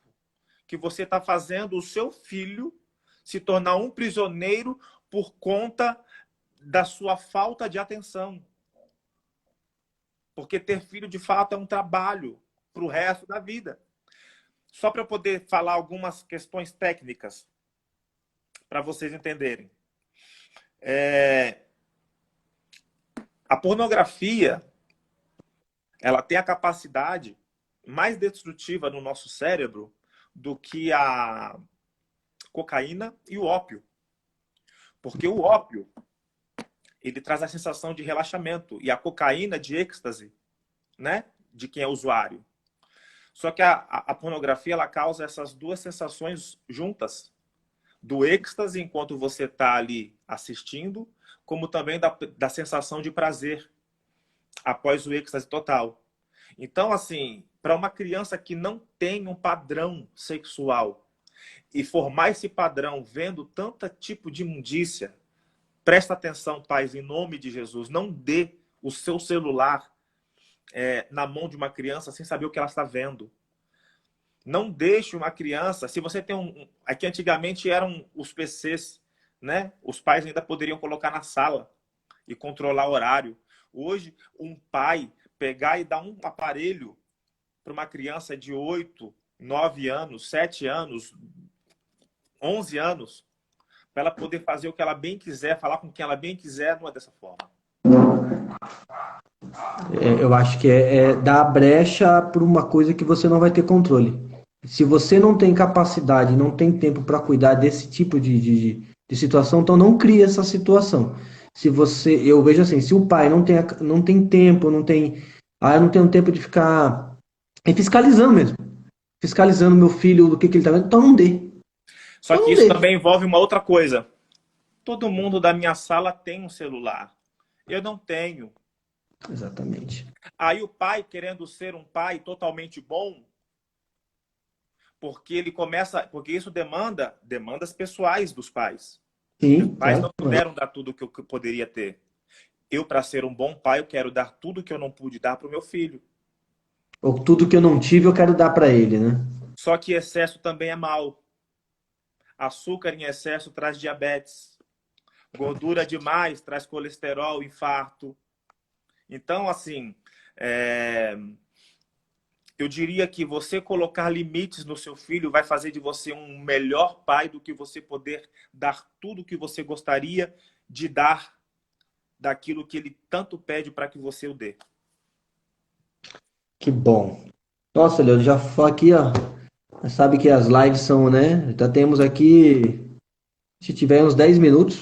que você está fazendo o seu filho se tornar um prisioneiro por conta da sua falta de atenção. Porque ter filho, de fato, é um trabalho para o resto da vida. Só para eu poder falar algumas questões técnicas para vocês entenderem. A pornografia, ela tem a capacidade mais destrutiva no nosso cérebro do que a cocaína e o ópio. Porque o ópio, ele traz a sensação de relaxamento e a cocaína de êxtase, né? De quem é usuário. Só que a pornografia, ela causa essas duas sensações juntas. Do êxtase, enquanto você está ali assistindo, como também da sensação de prazer após o êxtase total. Então, assim, para uma criança que não tem um padrão sexual e formar esse padrão vendo tanto tipo de imundícia, presta atenção, pais, em nome de Jesus, não dê o seu celular na mão de uma criança sem saber o que ela está vendo. Não deixe uma criança... Se você tem aqui antigamente eram os PCs, né? Os pais ainda poderiam colocar na sala e controlar o horário. Hoje, um pai pegar e dar um aparelho para uma criança de 8, 9 anos, 7 anos, 11 anos, para ela poder fazer o que ela bem quiser, falar com quem ela bem quiser, não é dessa forma. Eu acho que é dar brecha para uma coisa que você não vai ter controle. Se você não tem capacidade, não tem tempo para cuidar desse tipo de situação, então não crie essa situação. Se você, eu vejo assim, se o pai não tem tempo, eu não tenho tempo de ficar fiscalizando mesmo. fiscalizando meu filho do que ele tá vendo, então não dê. Só Então que não isso dê. também envolve uma outra coisa. Todo mundo da minha sala tem um celular. Eu não tenho. Exatamente. Aí o pai, querendo ser um pai totalmente bom, porque ele começa, porque isso demanda demandas pessoais dos pais. Meus Sim, pais não claro. puderam dar tudo que eu poderia ter. Eu, para ser um bom pai, eu quero dar tudo que eu não pude dar para o meu filho. Ou tudo que eu não tive, eu quero dar para ele, né? Só que excesso também é mal. Açúcar em excesso traz diabetes. Gordura demais traz colesterol, infarto. Então, assim, é, eu diria que você colocar limites no seu filho vai fazer de você um melhor pai do que você poder dar tudo que você gostaria de dar daquilo que ele tanto pede para que você o dê. Que bom. Nossa, Leandro, já foi aqui, ó. Sabe que as lives são, né? Já temos aqui, se tiver uns 10 minutos,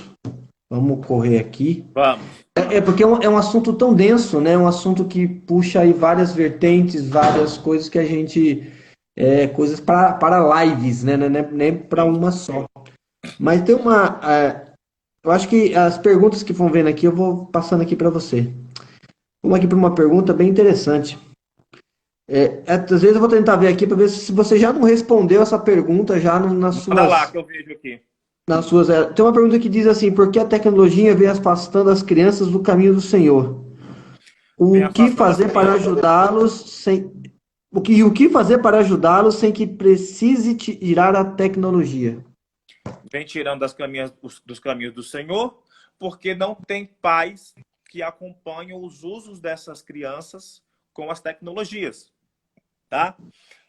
vamos correr aqui. Vamos. É porque é um assunto tão denso, né? Um assunto que puxa aí várias vertentes, várias coisas que a gente. Coisas para lives, né? Não é nem para Sim. uma só. Mas tem uma. Eu acho que as perguntas que vão vendo aqui, eu vou passando aqui para você. Vamos aqui para uma pergunta bem interessante. Às vezes eu vou tentar ver aqui para ver se você já não respondeu essa pergunta já nas Manda lá suas. que eu vejo aqui. Tem uma pergunta que diz assim: por que a tecnologia vem afastando as crianças do caminho do Senhor? Vem O que afastando as fazer para crianças. ajudá-los sem o que fazer para ajudá-los sem que precise tirar a tecnologia? Vem tirando dos caminhos do Senhor, porque não tem pais que acompanham os usos dessas crianças com as tecnologias, tá?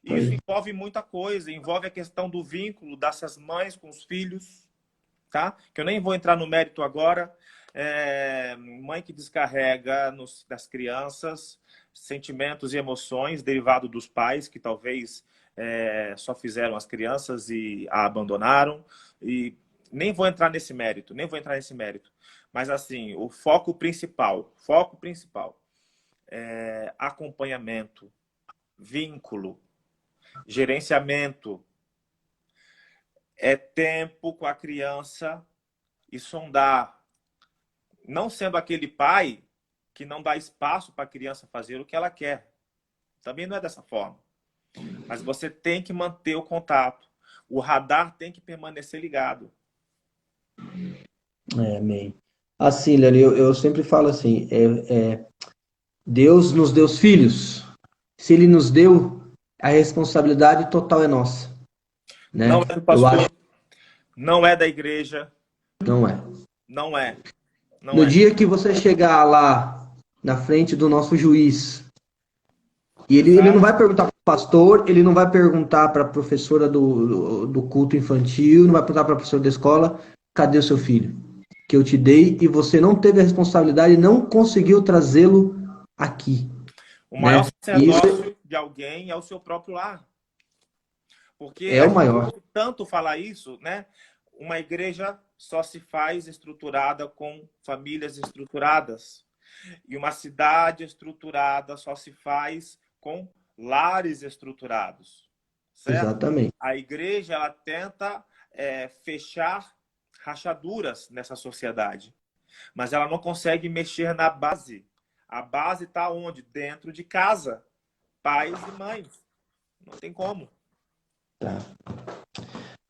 E isso Aí. envolve muita coisa, envolve a questão do vínculo dessas mães com os filhos, tá? Que eu nem vou entrar no mérito agora. Mãe que descarrega das crianças sentimentos e emoções derivados dos pais que talvez só fizeram as crianças e a abandonaram. E nem vou entrar nesse mérito, nem vou entrar nesse mérito. Mas assim, o foco principal é acompanhamento, vínculo, gerenciamento, é tempo com a criança e sondar. Não sendo aquele pai que não dá espaço para a criança fazer o que ela quer. Também não é dessa forma. Mas você tem que manter o contato. O radar tem que permanecer ligado. Amém. Assim, Leandro, eu sempre falo assim: Deus nos deu os filhos. Se Ele nos deu, a responsabilidade total é nossa, Não né? é do Eu pastor, acho não é da igreja, que não é. não é. Não No é. dia que você chegar lá na frente do nosso juiz, e ele não Exato. vai perguntar para o pastor, ele não vai perguntar para a professora do culto infantil, não vai perguntar para a professora da escola, cadê o seu filho? Que eu te dei e você não teve a responsabilidade e não conseguiu trazê-lo aqui, O maior né? E isso sacerdócio de alguém é o seu próprio lar. Porque é a o gente maior. ouve tanto falar isso, né? Uma igreja só se faz estruturada com famílias estruturadas. E uma cidade estruturada só se faz com lares estruturados, certo? Exatamente. A igreja ela tenta fechar rachaduras nessa sociedade, mas ela não consegue mexer na base. A base está onde? Dentro de casa, pais e mães. Não tem como. Tá.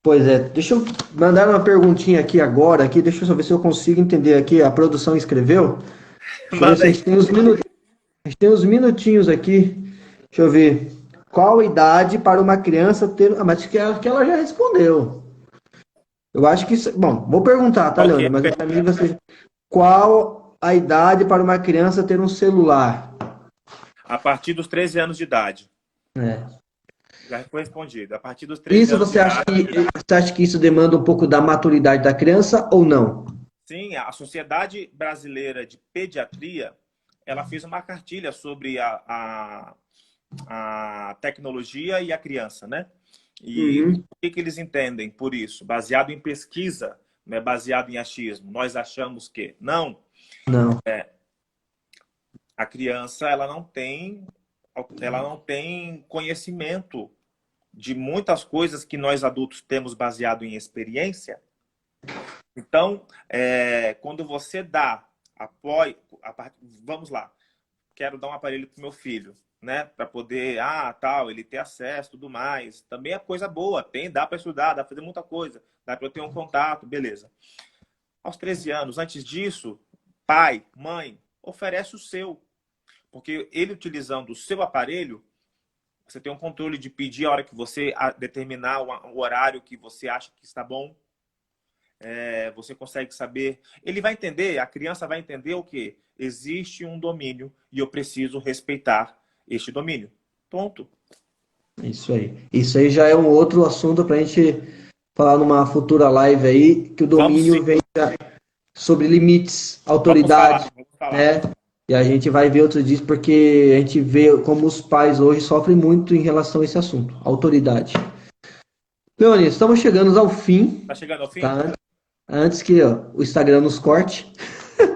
Pois é, deixa eu mandar uma perguntinha aqui agora, aqui, deixa eu só ver se eu consigo entender aqui. A produção escreveu. Deixa eu ver se Manda a aí. gente tem uns minutos. A gente tem uns minutinhos aqui. Deixa eu ver. Qual a idade para uma criança ter. Ah, mas que ela já respondeu. Eu acho que isso. Bom, vou perguntar, tá, Qual que Leandro? é? Mas para mim você. Qual a idade para uma criança ter um celular? A partir dos 13 anos de idade. É. Já foi respondido. A partir dos 13 Isso anos de idade. você acha que isso demanda um pouco da maturidade da criança ou não? Sim, a Sociedade Brasileira de Pediatria, ela fez uma cartilha sobre a tecnologia e a criança, né? E o Uhum. que eles entendem por isso? Baseado em pesquisa, né? Baseado em achismo. Nós achamos que não, Não. a criança ela não tem conhecimento de muitas coisas que nós adultos temos baseado em experiência. Então, quando você dá apoio, vamos lá, quero dar um aparelho para o meu filho, né? Para poder, ele ter acesso, tudo mais. Também é coisa boa, dá para estudar, dá para fazer muita coisa, dá para eu ter um contato, beleza. Aos 13 anos, antes disso, pai, mãe, oferece o seu. Porque ele utilizando o seu aparelho, você tem um controle de pedir a hora que você determinar o horário que você acha que está bom. Você consegue saber. Ele vai entender, a criança vai entender o quê? Existe um domínio e eu preciso respeitar este domínio. Ponto. Isso aí. Isso aí já é um outro assunto para a gente falar numa futura live aí, que o Vamos sim. domínio vem sobre limites, Vamos autoridade, falar. né? E a gente vai ver outro disso, porque a gente vê como os pais hoje sofrem muito em relação a esse assunto, autoridade. Leone, estamos chegando ao fim, Tá chegando ao fim? tá? Antes que o Instagram nos corte.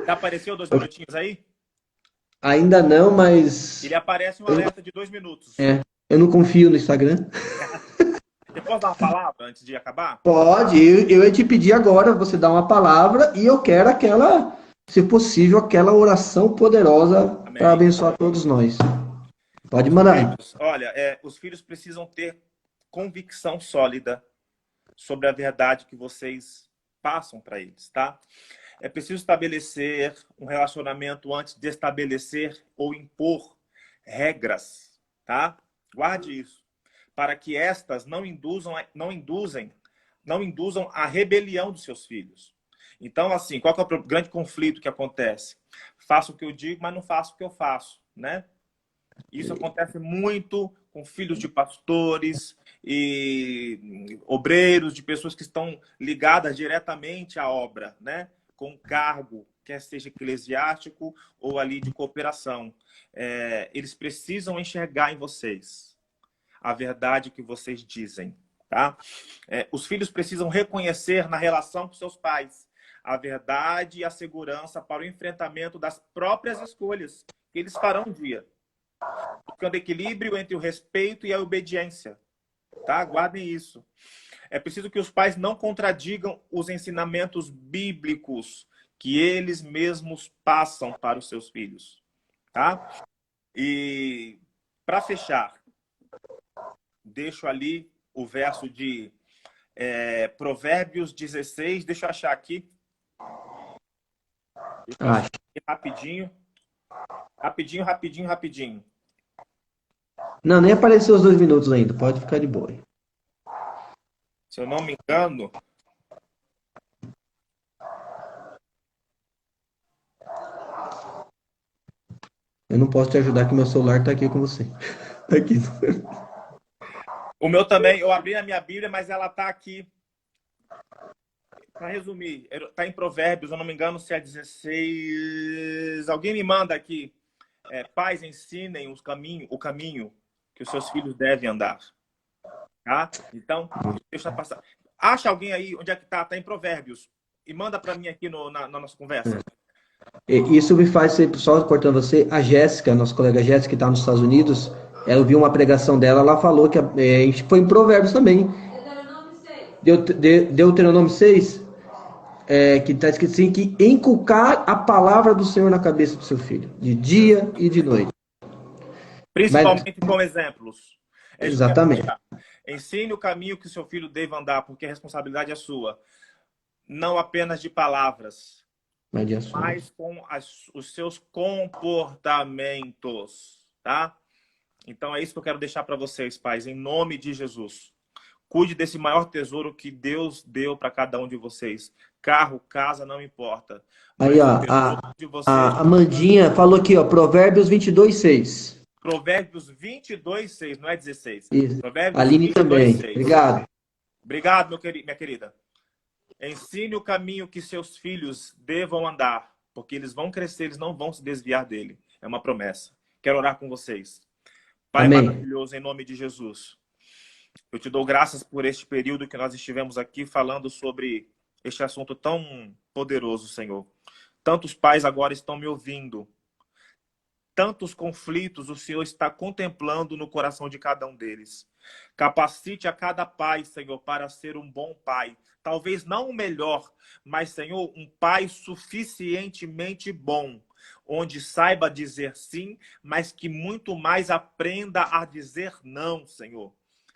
Já apareceu 2 minutinhos aí? Ainda não, mas Ele aparece um alerta de 2 minutos. eu não confio no Instagram. Você pode dar uma palavra antes de acabar? Pode, eu ia te pedir agora você dar uma palavra e eu quero aquela, se possível, aquela oração poderosa para abençoar todos nós. Pode mandar aí. Olha, os filhos precisam ter convicção sólida sobre a verdade que vocês passam para eles, tá? É preciso estabelecer um relacionamento antes de estabelecer ou impor regras, tá? Guarde isso, para que estas não induzam a rebelião dos seus filhos. Então, assim, qual que é o grande conflito que acontece? Faço o que eu digo, mas não faço o que eu faço, né? Isso acontece muito com filhos de pastores e obreiros, de pessoas que estão ligadas diretamente à obra, né? Com cargo, quer seja eclesiástico ou ali de cooperação. Eles precisam enxergar em vocês a verdade que vocês dizem, tá? Os filhos precisam reconhecer na relação com seus pais a verdade e a segurança para o enfrentamento das próprias escolhas que eles farão um dia, buscando equilíbrio entre o respeito e a obediência, tá? Guardem isso. É preciso que os pais não contradigam os ensinamentos bíblicos que eles mesmos passam para os seus filhos, tá? E para fechar, deixo ali o verso de Provérbios 16. Deixa eu achar aqui. Rapidinho. Não, nem apareceu os 2 minutos ainda. Pode ficar de boa. Se eu não me engano... Eu não posso te ajudar que meu celular está aqui com você. Tá aqui. O meu também, eu abri a minha Bíblia, mas ela está aqui. Para resumir, está em Provérbios, eu não me engano se é 16. Alguém me manda aqui. Pais, ensinem o caminho que os seus filhos devem andar. Tá? Então, deixa passar. Acha alguém aí onde é que está? Está em Provérbios. E manda para mim aqui na nossa conversa. Isso me faz ser, só cortando você, a Jéssica, nossa colega Jéssica, que está nos Estados Unidos, ela viu uma pregação dela, ela falou que a gente foi em Provérbios também. Deuteronômio 6, que está escrito assim, que inculcar a palavra do Senhor na cabeça do seu filho, de dia e de noite. Principalmente com exemplos. Exatamente. Ensine o caminho que o seu filho deve andar, porque a responsabilidade é sua. Não apenas de palavras, mas com os seus comportamentos, tá? Então é isso que eu quero deixar para vocês, pais, em nome de Jesus. Cuide desse maior tesouro que Deus deu para cada um de vocês. Carro, casa, não importa. Aí, ó, a Amandinha falou aqui, ó, Provérbios 22:6. Provérbios 22:6, não é 16. Isso. Provérbios Aline 22, também. 6. Obrigado. Obrigado, minha querida. Ensine o caminho que seus filhos devam andar, porque eles vão crescer, eles não vão se desviar dele. É uma promessa. Quero orar com vocês. Pai maravilhoso, em nome de Jesus. Eu te dou graças por este período que nós estivemos aqui falando sobre este assunto tão poderoso, Senhor. Tantos pais agora estão me ouvindo. tantos conflitos o Senhor está contemplando no coração de cada um deles. Capacite a cada pai, Senhor, para ser um bom pai. Talvez não o melhor, mas, Senhor, um pai suficientemente bom, onde saiba dizer sim, mas que muito mais aprenda a dizer não, Senhor.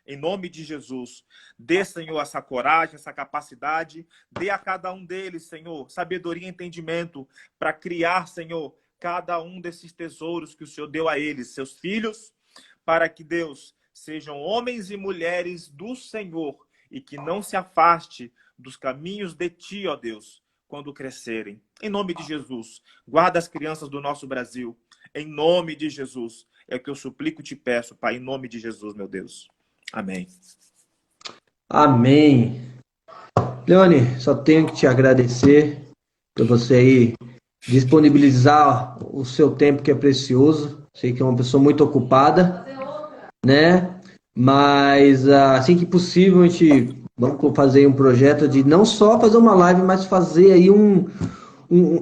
Em nome de Jesus, dê, Senhor, essa coragem, essa capacidade, dê a cada um deles, Senhor, sabedoria e entendimento para criar, Senhor, cada um desses tesouros que o Senhor deu a eles, seus filhos, para que, Deus, sejam homens e mulheres do Senhor e que não se afaste dos caminhos de Ti, ó Deus, quando crescerem. Em nome de Jesus, guarda as crianças do nosso Brasil. Em nome de Jesus, é o que eu suplico e te peço, Pai, em nome de Jesus, meu Deus. Amém. Amém. Leone, só tenho que te agradecer por você aí disponibilizar o seu tempo que é precioso. Sei que é uma pessoa muito ocupada, né? Mas assim que possível a gente vamos fazer um projeto de não só fazer uma live, mas fazer aí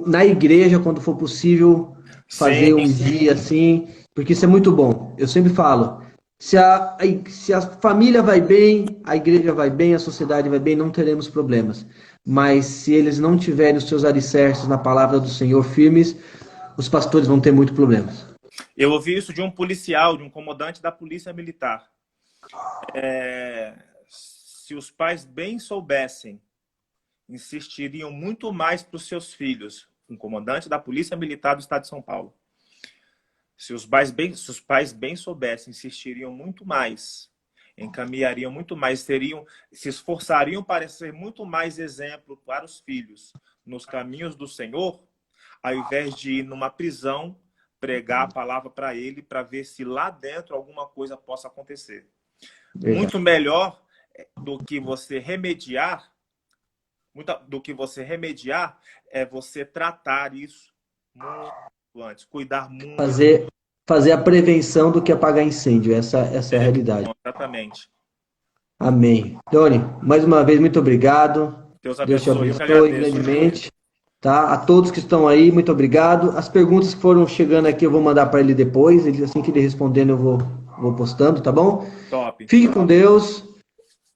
na igreja quando for possível fazer um dia assim, porque isso é muito bom. Eu sempre falo, se a família vai bem, a igreja vai bem, a sociedade vai bem, não teremos problemas. Mas se eles não tiverem os seus alicerces na palavra do Senhor firmes, os pastores vão ter muitos problemas. Eu ouvi isso de um policial, de um comandante da polícia militar. Se os pais bem soubessem, insistiriam muito mais para os seus filhos. Um comandante da polícia militar do estado de São Paulo. Se os pais bem soubessem, insistiriam muito mais, encaminhariam muito mais, se esforçariam para ser muito mais exemplo para os filhos nos caminhos do Senhor, ao invés de ir numa prisão, pregar a palavra para ele, para ver se lá dentro alguma coisa possa acontecer. Muito melhor do que você remediar, é você tratar isso muito antes, cuidar muito. Fazer a prevenção do que apagar incêndio. Essa é a realidade. Exatamente. Amém. Tony, mais uma vez, muito obrigado. Deus Deus te abençoe grandemente. Tá? A todos que estão aí, muito obrigado. As perguntas que foram chegando aqui eu vou mandar para ele depois. Assim que ele respondendo, eu vou postando, tá bom? Top. Fique com Deus.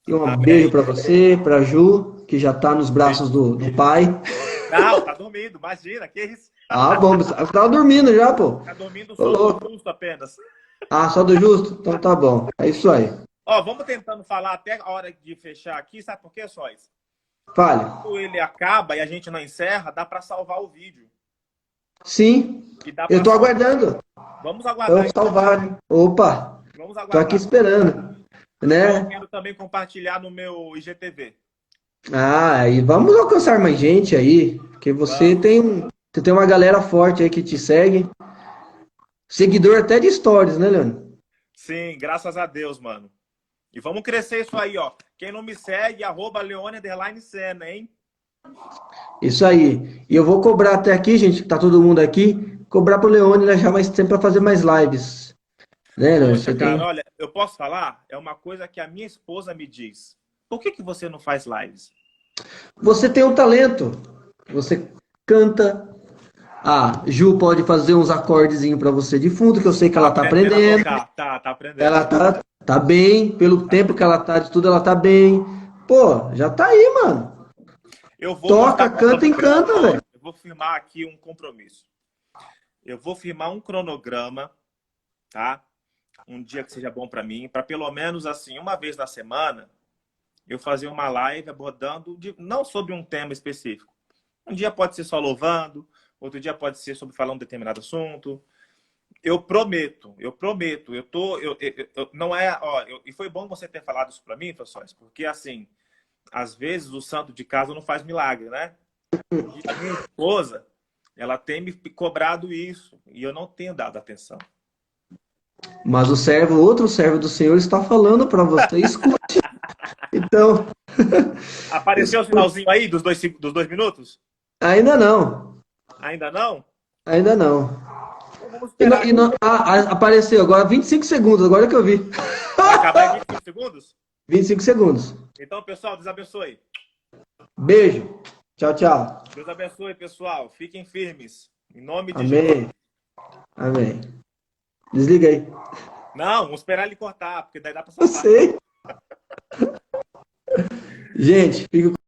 E Amém. Beijo para você, para Ju, que já está nos braços do pai. Não, tá dormindo, imagina, que isso? Bom, você estava dormindo já, pô. Tá dormindo só do justo apenas. Só do justo? Então tá bom. É isso aí. Vamos tentando falar até a hora de fechar aqui, sabe por quê, Sóis? Fale. Quando ele acaba e a gente não encerra, dá para salvar o vídeo. Sim, eu tô aguardando. Vamos aguardar. Vamos salvar, né? Opa, vamos aguardar. Tô aqui esperando. Né? Eu quero também compartilhar no meu IGTV. E vamos alcançar mais gente aí, porque você tem uma galera forte aí que te segue. Seguidor até de stories, né, Leandro? Sim, graças a Deus, mano. E vamos crescer isso aí, ó. Quem não me segue, @Leone_Sena, hein? Isso aí. E eu vou cobrar até aqui, gente, que tá todo mundo aqui, cobrar pro Leone, né, já mais tempo para fazer mais lives. Né, Leone? Poxa, cara, olha, eu posso falar? É uma coisa que a minha esposa me diz. Por que você não faz lives? Você tem um talento. Você canta. Ju pode fazer uns acordezinhos para você de fundo, que eu sei que ela tá aprendendo. Tá aprendendo. Ela tá bem, pelo tempo que ela tá de tudo, ela tá bem. Pô, já tá aí, mano. Toca, canta e canta, velho. Eu vou firmar aqui um compromisso. Eu vou firmar um cronograma, tá? Um dia que seja bom para mim, para pelo menos assim, uma vez na semana, eu fazer uma live abordando, não sobre um tema específico. Um dia pode ser só louvando, outro dia pode ser sobre falar um determinado assunto. Eu prometo. Não é, e foi bom você ter falado isso para mim, pessoal, porque assim, às vezes o santo de casa não faz milagre, né? E a minha esposa, ela tem me cobrado isso e eu não tenho dado atenção. Mas outro servo do Senhor está falando para você, escute. Então... Apareceu o sinalzinho aí dos 2 minutos? Ainda não. Ainda não? Ainda não. Apareceu agora 25 segundos, agora que eu vi. Vai acabar em 25 segundos? 25 segundos. Então, pessoal, Deus abençoe. Beijo. Tchau, tchau. Deus abençoe, pessoal. Fiquem firmes. Em nome de Amém. Jesus. Amém. Desliga aí. Não, vamos esperar ele cortar, porque daí dá pra Eu salvar. sei. Gente, fica